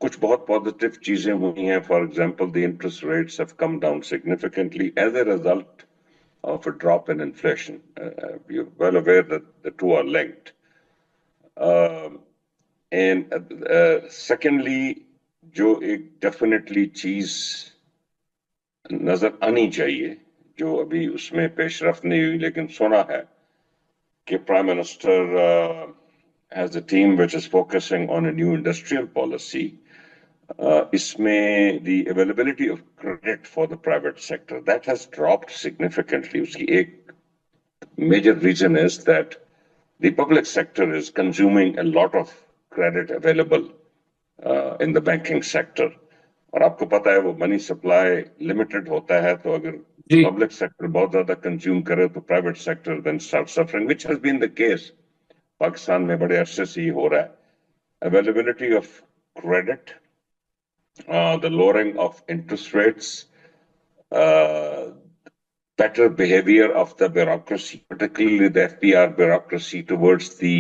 کچھ بہت پازیٹیو چیزیں ہوئی ہیں. For example the interest rates have come down significantly as a result of a drop in inflation. You are well aware that the two are linked. And secondly, جو ایک ڈیفینیٹلی چیز نظر آنی چاہیے جو ابھی اس میں پیش رفت نہیں ہوئی لیکن سنا ہے کہ prime minister has a team which is focusing on a new industrial policy. اس میں the availability of credit for the private sector that has dropped significantly. اس کی ایک major reason is that the public sector is consuming a lot of credit available in the banking sector. اور آپ کو پتا ہے وہ money supply limited ہوتا ہے, تو اگر پبلک سیکٹر بہت زیادہ کنزیوم کرے تو private sector then start suffering, which has been the case. Pakistan میں بڑے عرصے سے یہ ہو رہا ہے. Availability of credit, the lowering of interest rates, better behavior of the bureaucracy, particularly the FPR bureaucracy towards the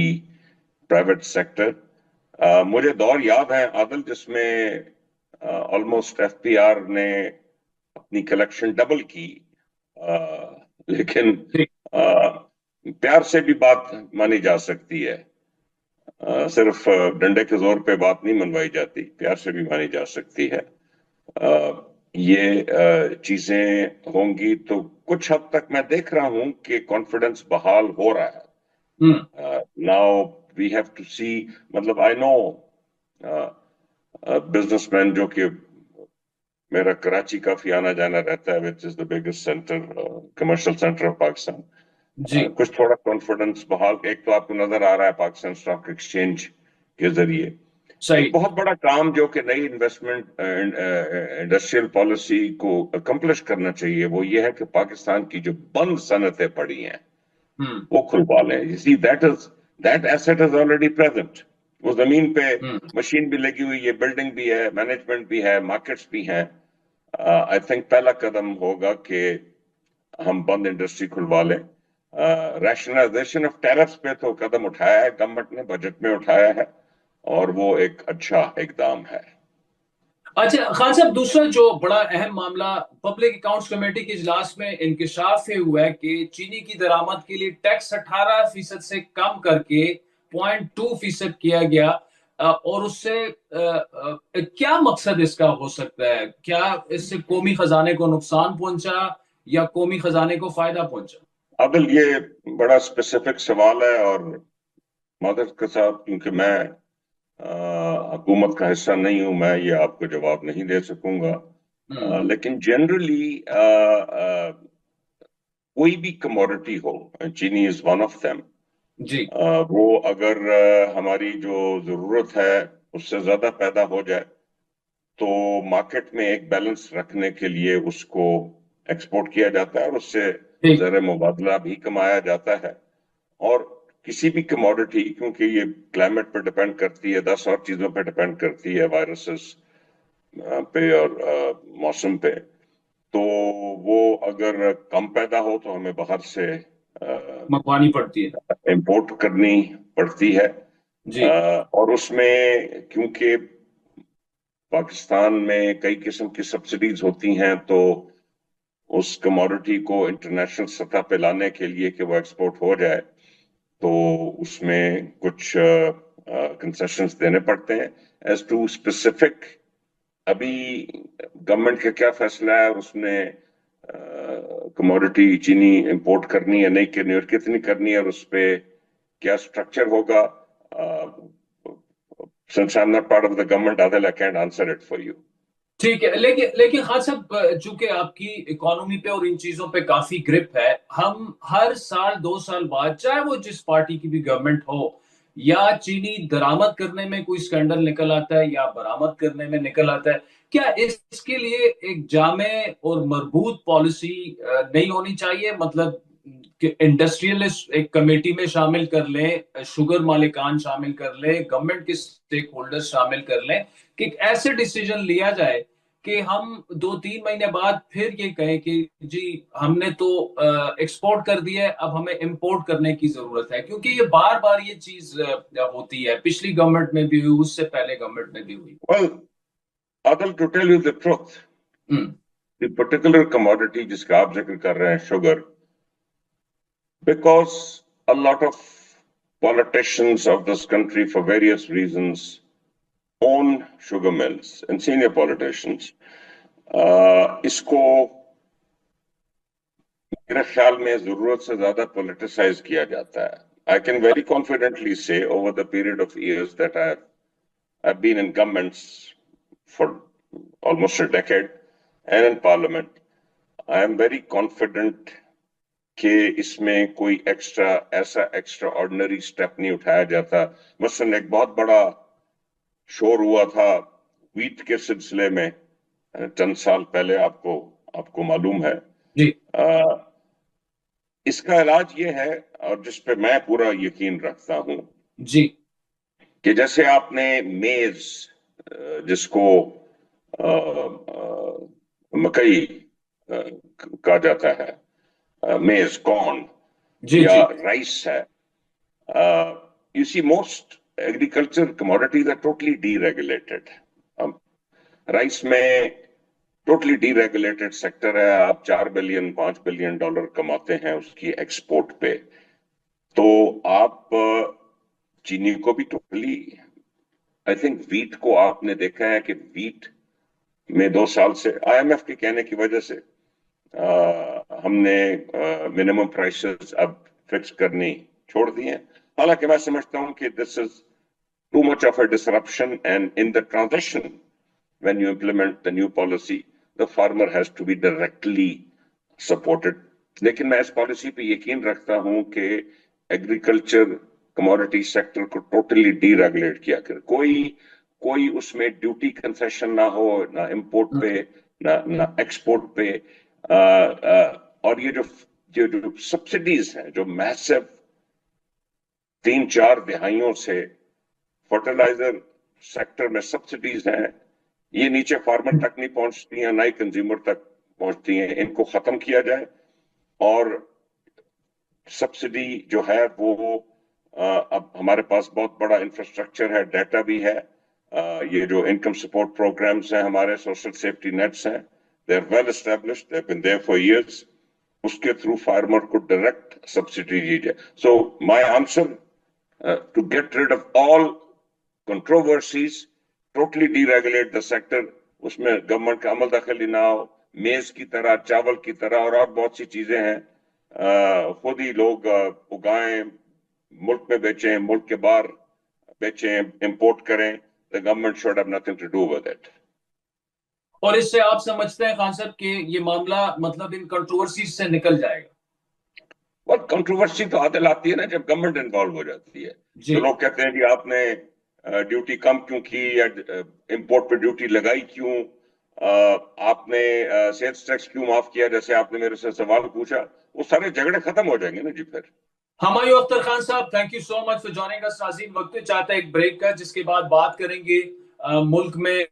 private sector. مجھے دور یاد ہے عادل جس میں آلموسٹ ایف پی آر نے اپنی کلیکشن ڈبل کی, لیکن پیار سے بھی بات مانی جا سکتی ہے, صرف ڈنڈے کے زور پہ بات نہیں منوائی جاتی, پیار سے بھی مانی جا سکتی ہے. یہ چیزیں ہوں گی تو کچھ حد تک میں دیکھ رہا ہوں کہ کانفیڈنس بحال ہو رہا ہے. ناؤ وی ہیو ٹو سی, مطلب آئی نو بزنس مین جو کہ میرا کراچی کافی آنا جانا رہتا ہے which is the biggest center, commercial center of Pakistan. کچھ تھوڑا کانفیڈنس بحال, ایک تو آپ کو نظر آ رہا ہے پاکستان اسٹاک ایکسچینج کے ذریعے. ایک بہت بڑا کام جو کہ نئی انویسٹمنٹ انڈسٹریل پالیسی کو اکمپلش کرنا چاہیے وہ یہ ہے کہ پاکستان کی جو بند صنعتیں پڑی ہیں وہ کھلوا لیں. You see, that asset is already present. وہ زمین پہ مشین بھی لگی ہوئی ہے, بلڈنگ بھی ہے, مینجمنٹ بھی ہے, مارکیٹس بھی ہیں. آئی تھنک پہلا قدم ہوگا کہ ہم بند انڈسٹری کھلوا لیں. ریشنلائزیشن آف ٹیرفس پہ تو قدم اٹھایا ہے گورنمنٹ نے, بجٹ میں اٹھایا ہے, اور وہ ایک اچھا اقدام ہے. अच्छा खान साहब, दूसरा जो बड़ा अहम मामला पब्लिक अकाउंट्स कमेटी के इजलास में इंकशाफ ये हुआ है कि चीनी की दरामद के लिए टैक्स 18% से कम करके 0.2% किया गया। और उससे क्या मकसद इसका हो सकता है? क्या इससे कौमी खजाने को नुकसान पहुंचा या कौमी खजाने को फायदा पहुंचा? आदिल, ये बड़ा स्पेसिफिक सवाल है, और मादर के साथ, क्योंकि मैं हुकूमत का हिस्सा नहीं हूं, मैं ये आपको जवाब नहीं दे सकूंगा। लेकिन जनरली कोई भी कमोडिटी हो, चीनी इज वन ऑफ देम, जी वो अगर हमारी जो जरूरत है उससे ज्यादा पैदा हो जाए, तो मार्केट में एक बैलेंस रखने के लिए उसको एक्सपोर्ट किया जाता है और उससे ठीक ज़र मुबादला भी कमाया जाता है। और किसी भी कमोडिटी, क्योंकि ये क्लाइमेट पर डिपेंड करती है, 10 और चीजों पर डिपेंड करती है, वायरसेस पे और मौसम पे, तो वो अगर कम पैदा हो तो हमें बाहर से मंगवानी पड़ती है। इंपोर्ट करनी पड़ती है। जी और उसमें क्योंकि पाकिस्तान में कई किस्म की सब्सिडीज होती हैं, तो उस कमोडिटी को इंटरनेशनल सतह पे लाने के लिए कि वो एक्सपोर्ट हो जाए, तो उसमें कुछ कंसेशंस देने पड़ते हैं। एज टू स्पेसिफिक, अभी गवर्नमेंट का क्या फैसला है और उसने कमोडिटी चीनी इंपोर्ट करनी है नहीं करनी और कितनी करनी है और उस पे क्या स्ट्रक्चर होगा, since I'm not part of the government, Adil, I can't answer it for you. ठीक है, लेकिन लेकिन खान साहब, चूंकि आपकी इकोनॉमी पे और इन चीजों पे काफी ग्रिप है, हम हर साल 2 साल बाद, चाहे वो जिस पार्टी की भी गवर्नमेंट हो, या चीनी दरामद करने में कोई स्कैंडल निकल आता है या बरामद करने में निकल आता है, क्या इसके लिए एक जामे और मजबूत पॉलिसी नहीं होनी चाहिए? मतलब कि इंडस्ट्रियलिस्ट एक कमेटी में शामिल कर लें, शुगर मालिकान शामिल कर लें, गवर्नमेंट के स्टेक होल्डर्स शामिल कर लें, कि ऐसे डिसीजन लिया जाए कि हम 2-3 महीने बाद फिर ये कहें कि जी हमने तो एक्सपोर्ट कर दिया है, अब हमें इंपोर्ट करने की जरूरत है, क्योंकि ये बार बार ये चीज होती है, पिछली गवर्नमेंट में भी हुई, उससे पहले गवर्नमेंट में भी हुई। Well, Adil, to tell you the truth, the particular commodity जिसका आप जिक्र कर रहे हैं, sugar, because a lot of politicians of this country, for various reasons, own sugar mills, and senior politicians, इसको मेरे ख्याल में जरूरत से ज्यादा पॉलिटिसाइज किया जाता है. I can very confidently say over the period of years that I've been in governments for almost a decade and in parliament, I am very confident कि इसमें कोई ऐसा एक्स्ट्रा ऑर्डिनरी स्टेप नहीं उठाया जाता. मसलन एक बहुत बड़ा शोर हुआ था वीट के सिलसिले में चंद साल पहले, आपको मालूम है. जी इसका इलाज ये है, और जिस पे मैं पूरा यकीन रखता हूं, जी कि जैसे आपने मेज, जिसको मकई कहा जाता है, मेज, कॉर्न जी या जी राइस है, you see most agriculture commodities are totally deregulated. Rice में टोटली डीरेगुलेटेड सेक्टर है. आप 4 बिलियन 5 बिलियन डॉलर कमाते हैं उसकी एक्सपोर्ट पे, तो आप चीनी को भी टोटली, आई थिंक वीट को आपने देखा है कि वीट में 2 साल से आईएमएफ के कहने की वजह से हमने मिनिमम प्राइसेस अब फिक्स करनी छोड़ दी हैं. हालांकि मैं समझता हूं कि this is too much of a disruption, and in the transition when you implement the new policy, the farmer has to be directly supported. लेकिन मैं इस पॉलिसी पे यकीन रखता हूं कि एग्रीकल्चर कमोडिटी सेक्टर को टोटली डीरेगुलेट किया कर, कोई उसमें ड्यूटी कंसेशन ना हो, ना इंपोर्ट पे, ना एक्सपोर्ट पे. और ये जो सब्सिडीज हैं, जो मैसिव 3-4 दिहाइयों से फर्टिलाइजर सेक्टर में सब्सिडीज हैं, ये नीचे फार्मर तक नहीं पहुंचती हैं, ना ही कंज्यूमर तक पहुंचती हैं. इनको खत्म किया जाए, और सब्सिडी जो है वो अब हमारे पास बहुत बड़ा इंफ्रास्ट्रक्चर है, डाटा भी है, یہ جو انکم سپورٹ پروگرامز ہیں ہمارے سوشل سیفٹی نیٹس ہیں they are well established they have been there for years اس کے تھرو فارمر کو ڈائریکٹ سبسڈی دی جائے. So my answer to get rid of all controversies totally deregulate the sector. اس میں government کا عمل دخل نہ ہو. میز کی طرح چاول کی طرح اور بہت سی چیزیں ہیں خود ہی لوگ اگائیں ملک میں بیچیں ملک کے باہر بیچیں امپورٹ کریں. The government should have nothing to do with it. اور اس سے آپ سمجھتے ہیں خان صاحب کہ یہ معاملہ مطلب ان کنٹروورسیز سے نکل جائے گا؟ وہ کنٹروورسی تو عادل آتی ہے نا جب گورنمنٹ انوالو ہو جاتی ہے. جو لوگ کہتے ہیں جی آپ نے ڈیوٹی کم کیوں کی یا امپورٹ پہ ڈیوٹی لگائی کیوں, آپ نے سیلز ٹیکس کیوں معاف کیا, جیسے آپ نے میرے سے سوال پوچھا, وہ سارے جھگڑے ختم ہو جائیں گے نا جی پھر. ہمایوں اختر خان صاحب thank you so much for joining us. ناظرین وقت چاہتا ہے ایک بریک کا, جس کے بعد بات کریں گے ملک میں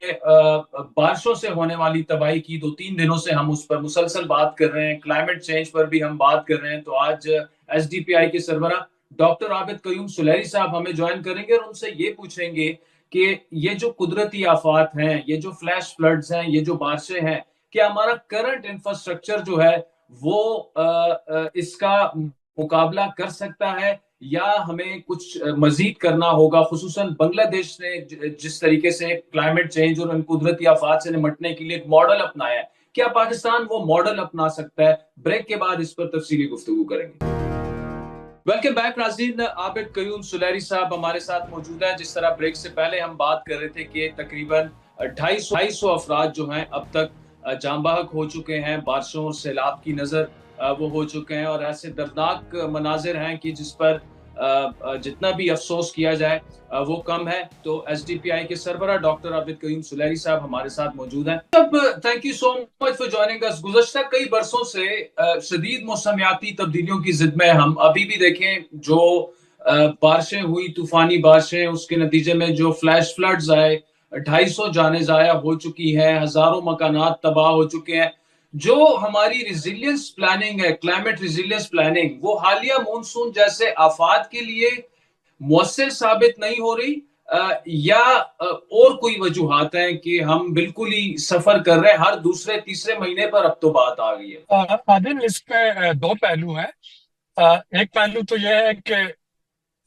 بارشوں سے ہونے والی تباہی کی. 2-3 دنوں سے ہم اس پر مسلسل بات کر رہے ہیں, کلائمیٹ چینج پر بھی ہم بات کر رہے ہیں. تو آج ایس ڈی پی آئی کے سربراہ ڈاکٹر عابد قیوم سلیری صاحب ہمیں جوائن کریں گے اور ان سے یہ پوچھیں گے کہ یہ جو قدرتی آفات ہیں, یہ جو فلیش فلڈز ہیں, یہ جو بارشیں ہیں, کہ ہمارا کرنٹ انفراسٹرکچر جو ہے وہ اس کا مقابلہ کر سکتا ہے یا ہمیں کچھ مزید کرنا ہوگا. خصوصاً بنگلہ دیش نے جس طریقے سے کلائمیٹ چینج اور ان قدرتی آفات سے نمٹنے کے لیے ایک ماڈل اپنایا ہے, کیا پاکستان وہ ماڈل اپنا سکتا ہے؟ بریک کے بعد اس پر تفصیلی گفتگو کریں گے. ویلکم بیک ناظرین. عابد قیوم سلیری صاحب ہمارے ساتھ موجود ہیں. جس طرح بریک سے پہلے ہم بات کر رہے تھے کہ تقریباً 250 افراد جو ہیں اب تک جاں بحق ہو چکے ہیں, بارشوں اور سیلاب کی نظر وہ ہو چکے ہیں, اور ایسے دردناک مناظر ہیں کہ جس پر جتنا بھی افسوس کیا جائے وہ کم ہے. تو ایس ڈی پی آئی کے سربراہ ڈاکٹر عابد قیوم سلیری صاحب ہمارے ساتھ موجود ہیں. Thank you so much for joining us. گزشتہ کئی برسوں سے شدید موسمیاتی تبدیلیوں کی ضد میں ہم ابھی بھی دیکھیں جو بارشیں ہوئی, طوفانی بارشیں, اس کے نتیجے میں جو فلیش فلڈز آئے, 250 جانیں ضائع ہو چکی ہیں, ہزاروں مکانات تباہ ہو چکے ہیں. جو ہماری ریزیلینس پلاننگ ہے, کلائمیٹ ریزیلینس پلاننگ, وہ حالیہ مونسون جیسے آفات کے لیے مؤثر ثابت نہیں ہو رہی, یا اور کوئی وجوہات ہیں کہ ہم بالکل ہی سفر کر رہے ہیں ہر دوسرے تیسرے مہینے پر اب تو بات آ گئی ہے؟ عادل, اس پہ 2 پہلو ہیں. ایک پہلو تو یہ ہے کہ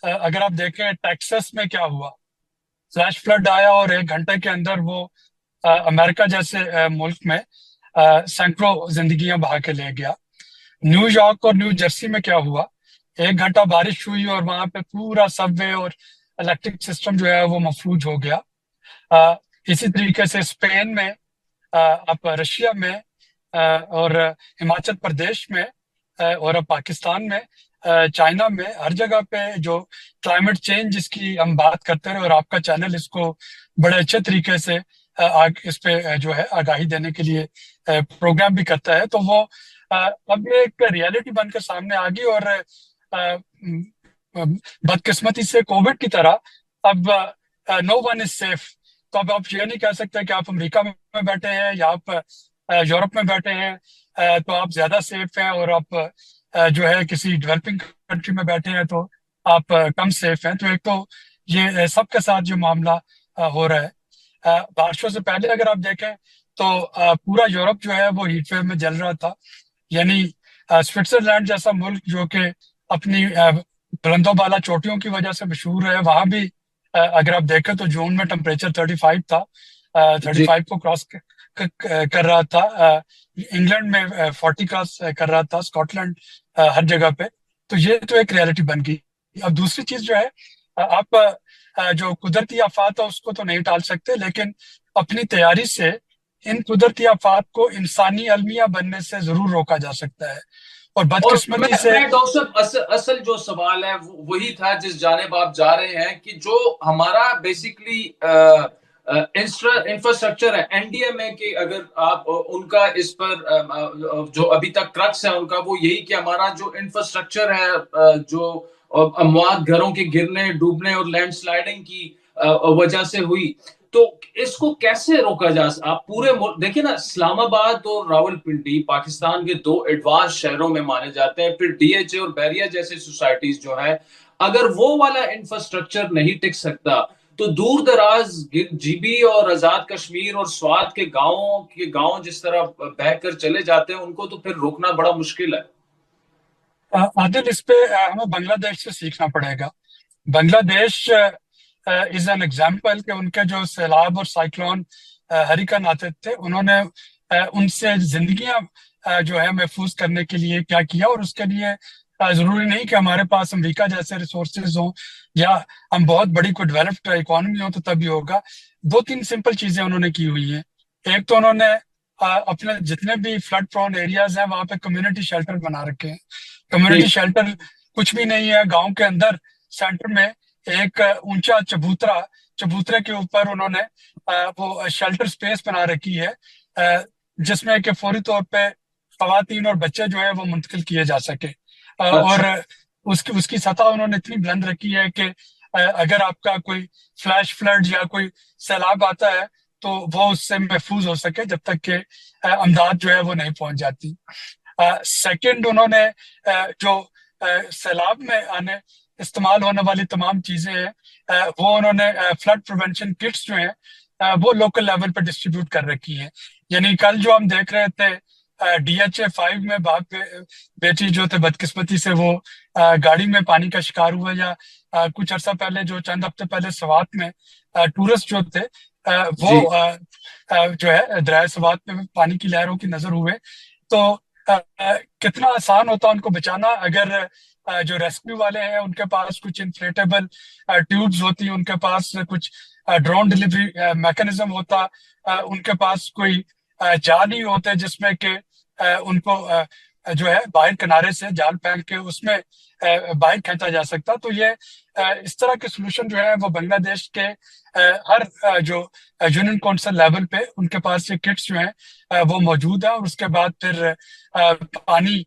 اگر آپ دیکھیں ٹیکسس میں کیا ہوا, فلیش فلڈ آیا اور 1 گھنٹے کے اندر وہ امریکہ جیسے ملک میں سینکڑوں زندگیاں بہا کے لے گیا. نیو یارک اور نیو جرسی میں کیا ہوا, 1 گھنٹہ بارش ہوئی اور وہاں پہ پورا سب وے اور الیکٹرک سسٹم جو ہے وہ مفلوج ہو گیا. اسی طریقے سے اسپین میں, اب رشیا میں, اور ہماچل پردیش میں, اور اب پاکستان میں, چائنا میں, ہر جگہ پہ جو کلائمیٹ چینج جس کی ہم بات کرتے رہے, اور آپ کا چینل اس کو بڑے اچھے طریقے سے اس پہ جو ہے آگاہی دینے کے لیے پروگرام بھی کرتا ہے, تو وہ اب ایک ریالٹی بن کر سامنے آ گئی. اور بدقسمتی سے کووڈ کی طرح اب نو ون از سیف. تو اب آپ یہ نہیں کہہ سکتے کہ آپ امریکہ میں بیٹھے ہیں یا آپ یورپ میں بیٹھے ہیں تو آپ زیادہ سیف ہیں, اور آپ جو ہے کسی ڈیولپنگ کنٹری میں بیٹھے ہیں تو آپ کم سیف ہیں. تو ایک تو یہ سب کے ساتھ جو معاملہ ہو رہا ہے. بارشوں سے پہلے اگر آپ دیکھیں تو پورا یورپ جو ہے وہ ہیٹ ویو میں جل رہا تھا. یعنی سوئٹزرلینڈ جیسا ملک جو کہ اپنی بلند و بالا چوٹیوں کی وجہ سے مشہور ہے, وہاں بھی اگر آپ دیکھیں تو جون میں ٹمپریچر 35 تھا, 35 کو کراس کر رہا تھا. انگلینڈ میں 40 کراس کر رہا تھا, اسکاٹ لینڈ, ہر جگہ پہ. تو یہ تو ایک ریالٹی بن گئی. اب دوسری چیز جو ہے, آپ جو قدرتی آفات ہے اس کو تو نہیں ٹال سکتے, لیکن اپنی تیاری سے ان قدرتی آفات کو انسانی المیہ بننے سے ضرور روکا جا سکتا ہے. اور بدقسمتی سے ڈاکٹر صاحب اصل جو سوال ہے وہی تھا جس جانب آپ جا رہے ہیں, کہ جو ہمارا بیسیکلی انفراسٹرکچر ہے این ڈی ایم اے کے, اگر آپ ان کا اس پر جو ابھی تک کرکس ہے ان کا, وہ یہی کہ ہمارا جو انفراسٹرکچر ہے جو اموات گھروں کے گرنے, ڈوبنے اور لینڈ سلائڈنگ کی وجہ سے ہوئی, تو اس کو کیسے روکا جا سکتا؟ آپ پورے دیکھیں نا, اسلام آباد اور راولپنڈی پاکستان کے 2 ایڈوانس شہروں میں مانے جاتے ہیں. پھر ڈی ایچ اے اور بیریا جیسے سوسائٹیز جو ہے, اگر وہ والا انفراسٹرکچر نہیں ٹک سکتا تو دور دراز جیبی اور آزاد کشمیر اور سوات کے گاؤں جس طرح بہہ کر چلے جاتے ہیں ان کو تو پھر روکنا بڑا مشکل ہے. عادل اس پہ ہمیں بنگلہ دیش سے سیکھنا پڑے گا. بنگلہ دیش از این ایگزامپل کہ ان کے جو سیلاب اور سائیکلون ہریکن آتے تھے انہوں نے ان سے زندگیاں جو ہے محفوظ کرنے کے لیے کیا کیا, اور اس کے لیے ضروری نہیں کہ ہمارے پاس امریکہ جیسے ریسورسز ہوں یا ہم بہت بڑی کوئی ڈیولپڈ اکانومی ہوں تو تبھی ہوگا. 2-3 سمپل چیزیں انہوں نے کی ہوئی ہیں. ایک تو انہوں نے اپنے جتنے بھی فلڈ پرون ایریاز ہیں وہاں پہ کمیونٹی شیلٹر بنا رکھے ہیں. کمیونٹی شیلٹر کچھ بھی نہیں ہے, گاؤں کے اندر سینٹر میں ایک اونچا چبوترے کے اوپر انہوں نے وہ شیلٹر سپیس بنا رکھی ہے جس میں کہ فوری طور پہ خواتین اور بچے جو ہے وہ منتقل کیے جا سکے. اور اس کی سطح انہوں نے اتنی بلند رکھی ہے کہ اگر آپ کا کوئی فلیش فلڈ یا کوئی سیلاب آتا ہے تو وہ اس سے محفوظ ہو سکے جب تک کہ امداد جو ہے وہ نہیں پہنچ جاتی. سیکنڈ, انہوں نے جو سیلاب میں استعمال ہونے والی تمام چیزیں ہیں وہ انہوں نے فلڈ پریونشن کٹس جو ہیں وہ لوکل لیول پہ ڈسٹریبیوٹ کر رکھی ہیں. یعنی کل جو ہم دیکھ رہے تھے DHA-5 میں باپ بیٹی جو تھے بدقسمتی سے وہ گاڑی میں پانی کا شکار ہوئے, یا کچھ عرصہ پہلے جو چند ہفتے پہلے سوات میں ٹورسٹ جو تھے وہ جو ہے دریائے سوات میں پانی کی لہروں کی نظر ہوئے. تو کتنا آسان ہوتا ان کو بچانا اگر جو ریسکیو والے ہیں ان کے پاس کچھ انفلیٹیبل ٹیوبز ہوتی, ان کے پاس کچھ ڈرون ڈلیوری میکانزم ہوتا, ان کے پاس کوئی جال ہی ہوتے جس میں کہ ان کو جو ہے باہر کنارے سے جال پھینک کے اس میں باہر کھینچا جا سکتا. تو یہ اس طرح کے سلوشن جو ہے وہ بنگلہ دیش کے ہر جو یونین کونسل لیول پہ ان کے پاس یہ کٹس جو ہیں وہ موجود ہیں. اور اس کے بعد پھر پانی,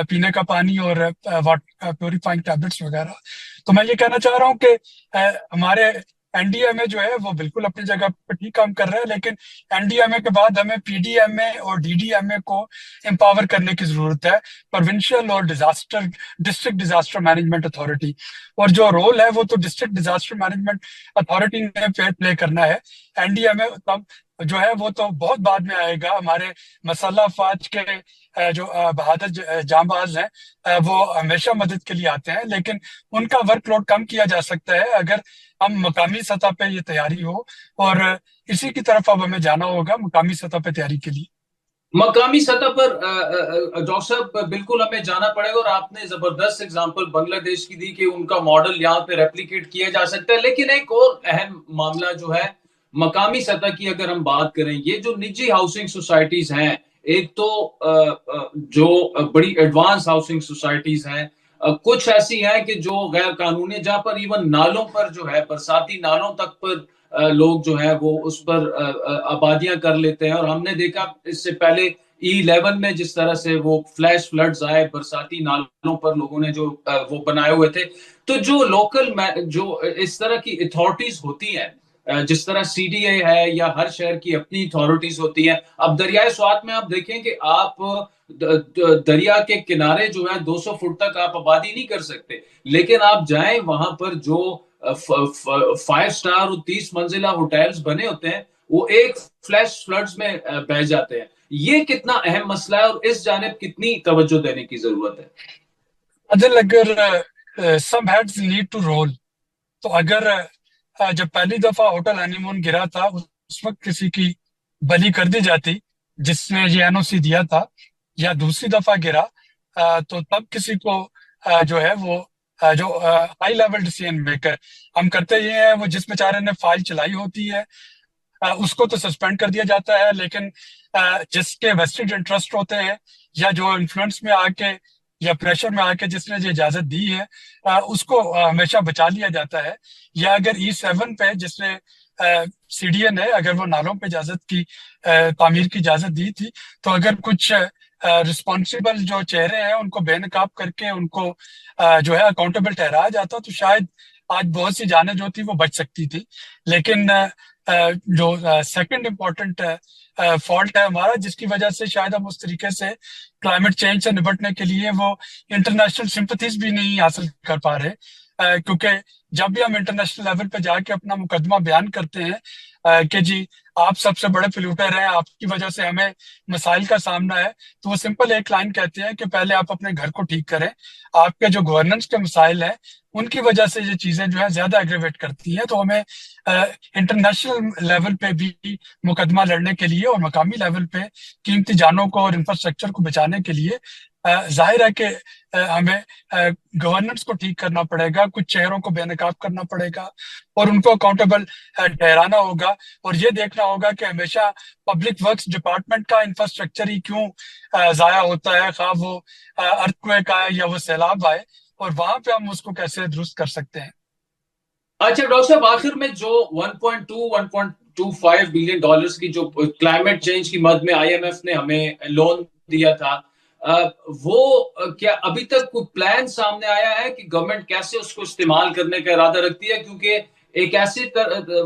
پینے کا پانی اور پیوریفائنگ ٹیبلٹس وغیرہ. تو میں یہ کہنا چاہ رہا ہوں کہ ہمارے NDMA جو ہے وہ بالکل اپنی جگہ پہ ٹھیک کام کر رہے ہیں, لیکن NDMA کے بعد ہمیں PDMA اور DDMA کو امپاور کرنے کی ضرورت ہے, پروونشل اور ڈسٹرکٹ ڈیزاسٹر مینجمنٹ اتھارٹی. اور جو رول ہے وہ تو ڈسٹرکٹ ڈیزاسٹر مینجمنٹ اتھارٹی نے پلے کرنا ہے. NDMA جو ہے وہ تو بہت بعد میں آئے گا. ہمارے مسلح افواج کے جو بہادر جانباز ہیں وہ ہمیشہ مدد کے لیے آتے ہیں, لیکن ان کا ورک لوڈ کم کیا جا سکتا ہے اگر ہم مقامی سطح پہ یہ تیاری ہو, اور اسی کی طرف اب ہمیں جانا ہوگا مقامی سطح پہ تیاری کے لیے. مقامی سطح پر ڈاکٹر صاحب بالکل ہمیں جانا پڑے گا, اور آپ نے زبردست اگزامپل بنگلہ دیش کی دی کہ ان کا ماڈل یہاں پہ ریپلیکیٹ کیا جا سکتا ہے. لیکن ایک اور اہم معاملہ جو ہے مقامی سطح کی اگر ہم بات کریں, یہ جو نجی ہاؤسنگ سوسائٹیز ہیں, ایک تو جو بڑی ایڈوانس ہاؤسنگ سوسائٹیز ہیں, کچھ ایسی ہیں کہ جو غیر قانونی, جہاں پر ایون نالوں پر جو ہے برساتی نالوں تک پر لوگ جو ہے وہ اس پر آبادیاں کر لیتے ہیں. اور ہم نے دیکھا اس سے پہلے E11 میں جس طرح سے وہ فلیش فلڈز آئے برساتی نالوں پر لوگوں نے جو وہ بنائے ہوئے تھے. تو جو لوکل جو اس طرح کی اتھارٹیز ہوتی ہیں, جس طرح CDA ہے یا ہر شہر کی اپنی اتھارٹیز ہوتی ہیں. اب دریائے سوات میں آپ دیکھیں کہ آپ دریا کے کنارے جو ہے 200 فٹ تک آپ آبادی نہیں کر سکتے, لیکن آپ جائیں وہاں پر جو 5 سٹار اور 30 منزلہ ہوٹلز بنے ہوتے ہیں وہ ایک فلیش فلڈز میں بہ جاتے ہیں. یہ کتنا اہم مسئلہ ہے اور اس جانب کتنی توجہ دینے کی ضرورت ہے؟ عدل, اگر some heads need to roll, تو اگر جب پہلی دفعہ ہوٹل ہنی مون گرا تھا اس وقت کسی کی بلی کر دی جاتی جس نے یہ NOC دیا تھا, یا دوسری دفعہ گرا تو تب کسی کو جو ہے وہ جو ہائی لیول ڈیسیژن میکر ہم کرتے یہ ہیں, وہ جس بیچارے نے فائل چلائی ہوتی ہے اس کو تو سسپینڈ کر دیا جاتا ہے, لیکن جس کے ویسٹڈ انٹرسٹ ہوتے ہیں یا جو انفلوئنس میں آ کے یا پریشر میں آ کے جس نے یہ اجازت دی ہے اس کو ہمیشہ بچا لیا جاتا ہے. یا اگر E7 پہ جس نے CDA نے اگر وہ نالوں پہ اجازت کی تعمیر کی اجازت دی تھی, تو اگر کچھ رسپانسیبل جو چہرے ہیں ان کو بے نقاب کر کے ان کو جو ہے اکاؤنٹیبل ٹھہرایا جاتا تو شاید آج بہت سی جانیں جو تھی وہ بچ سکتی تھی. لیکن جو سیکنڈ امپورٹنٹ فالٹ ہے ہمارا, جس کی وجہ سے شاید ہم اس طریقے سے کلائمیٹ چینج سے نپٹنے کے لیے وہ انٹرنیشنل سمپتھیز بھی نہیں حاصل کر پا رہے, क्योंकि जब भी हम इंटरनेशनल लेवल पे जाके अपना मुकदमा बयान करते हैं कि जी आप सबसे बड़े पोल्यूटर हैं, आपकी वजह से हमें मसाइल का सामना है, तो वो सिंपल एक लाइन कहते हैं कि पहले आप अपने घर को ठीक करें, आपके जो गवर्नेंस के मसाइल हैं उनकी वजह से ये चीजें जो है ज्यादा एग्रेवेट करती हैं। तो हमें इंटरनेशनल लेवल पे भी मुकदमा लड़ने के लिए और मकामी लेवल पे कीमती जानों को और इंफ्रास्ट्रक्चर को बचाने के लिए जाहिर है कि हमें गवर्नेंस को ठीक करना पड़ेगा, कुछ चेहरों को बेनकाब करना पड़ेगा और उनको अकाउंटेबल ठहराना होगा, और ये देखना होगा कि हमेशा पब्लिक वर्क्स डिपार्टमेंट का इंफ्रास्ट्रक्चर ही क्यों जाया होता है, खा वो अर्थक्वेक आए या वो सैलाब आए, और वहां पे हम उसको कैसे दुरुस्त कर सकते हैं। अच्छा डॉक्टर साहब, आखिर में जो 1.25 बिलियन डॉलर्स की जो क्लाइमेट चेंज की मद में IMF ने हमें लोन दिया था, वो क्या अभी तक कोई प्लान सामने आया है कि गवर्नमेंट कैसे उसको इस्तेमाल करने का इरादा रखती है? क्योंकि एक ऐसे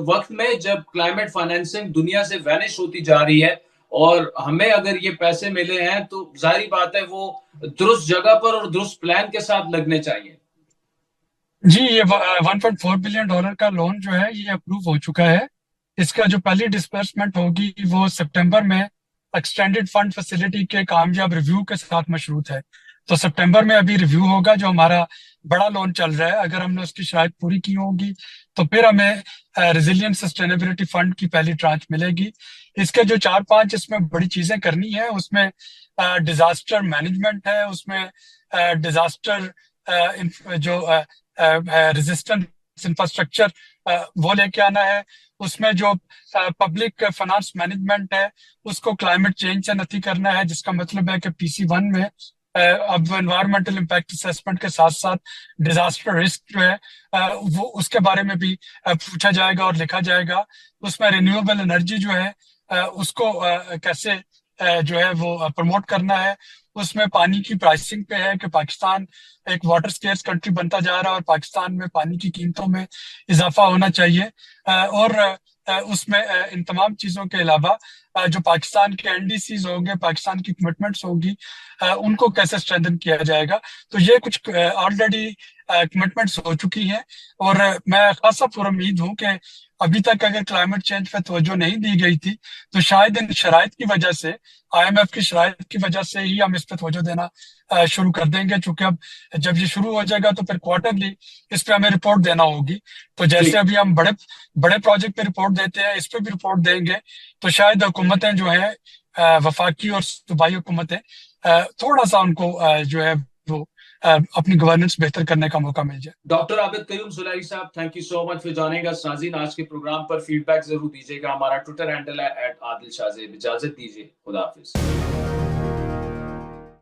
वक्त में जब क्लाइमेट फाइनेंसिंग दुनिया से वैनिश होती जा रही है और हमें अगर ये पैसे मिले हैं तो जाहिर बात है वो दुरुस्त जगह पर और दुरुस्त प्लान के साथ लगने चाहिए। जी, ये 1.4 बिलियन डॉलर का लोन जो है ये अप्रूव हो चुका है। इसका जो पहली डिस्बर्समेंट होगी वो सितंबर में एक्सटेंडेड फंड फैसिलिटी के कामयाब रिव्यू के साथ मशरूत है। तो सितंबर में अभी रिव्यू होगा जो हमारा बड़ा लोन चल रहा है, अगर हमने उसकी शराइत पूरी की होगी तो फिर हमें रेजिलियंस सस्टेनेबिलिटी फंड की पहली ट्रांच मिलेगी। इसके जो 4-5 इसमें बड़ी चीजें करनी है, उसमें डिजास्टर मैनेजमेंट है, उसमें डिजास्टर जो रेजिस्टेंस इंफ्रास्ट्रक्चर वो लेके आना है, उसमें जो पब्लिक फाइनेंस मैनेजमेंट है उसको क्लाइमेट चेंज से नती करना है, जिसका मतलब है कि PC1 में अब एनवायरमेंटल इम्पैक्ट असेसमेंट के साथ साथ डिजास्टर रिस्क जो है वो उसके बारे में भी पूछा जाएगा और लिखा जाएगा। उसमें रिन्यूएबल एनर्जी जो है उसको कैसे जो है वो प्रमोट करना है। उसमें पानी की प्राइसिंग पे है कि पाकिस्तान एक वाटर स्केर्स कंट्री बनता जा रहा है और पाकिस्तान में पानी की कीमतों में इजाफा होना चाहिए। और उसमें इन तमाम चीज़ों के अलावा जो पाकिस्तान के NDCs होंगे, पाकिस्तान की कमिटमेंट्स होंगी, उनको कैसे स्ट्रेंथन किया जाएगा। तो ये कुछ ऑलरेडी कमिटमेंट्स हो चुकी हैं और मैं खासा पुरुम्मीद हूँ कि अभी तक अगर क्लाइमेट चेंज पे तवज्जो नहीं दी गई थी तो शायद इन शराइत की वजह से, IMF की शराइत की वजह से ही हम इस पे तवज्जो देना शुरू कर देंगे। चूंकि अब जब ये शुरू हो जाएगा तो फिर क्वार्टरली इस पे हमें रिपोर्ट देना होगी। तो जैसे अभी हम बड़े बड़े प्रोजेक्ट पे रिपोर्ट देते हैं, इस पे भी रिपोर्ट देंगे, तो शायद हुकूमतें जो है वफाकी और सूबाई हुकूमतें थोड़ा सा उनको जो है वो अपनी गवर्नेंस बेहतर करने का मौका मिल जाए। डॉक्टर आबिद क़य्यूम ज़ुलैरी साहब, thank you so much for joining us. नाज़रीन, आज के प्रोग्राम पर फीडबैक जरूर दीजिएगा। हमारा ट्विटर हैंडल है @आदिल शाहज़ेब। इजाजत दीजिए, खुदा हाफिज।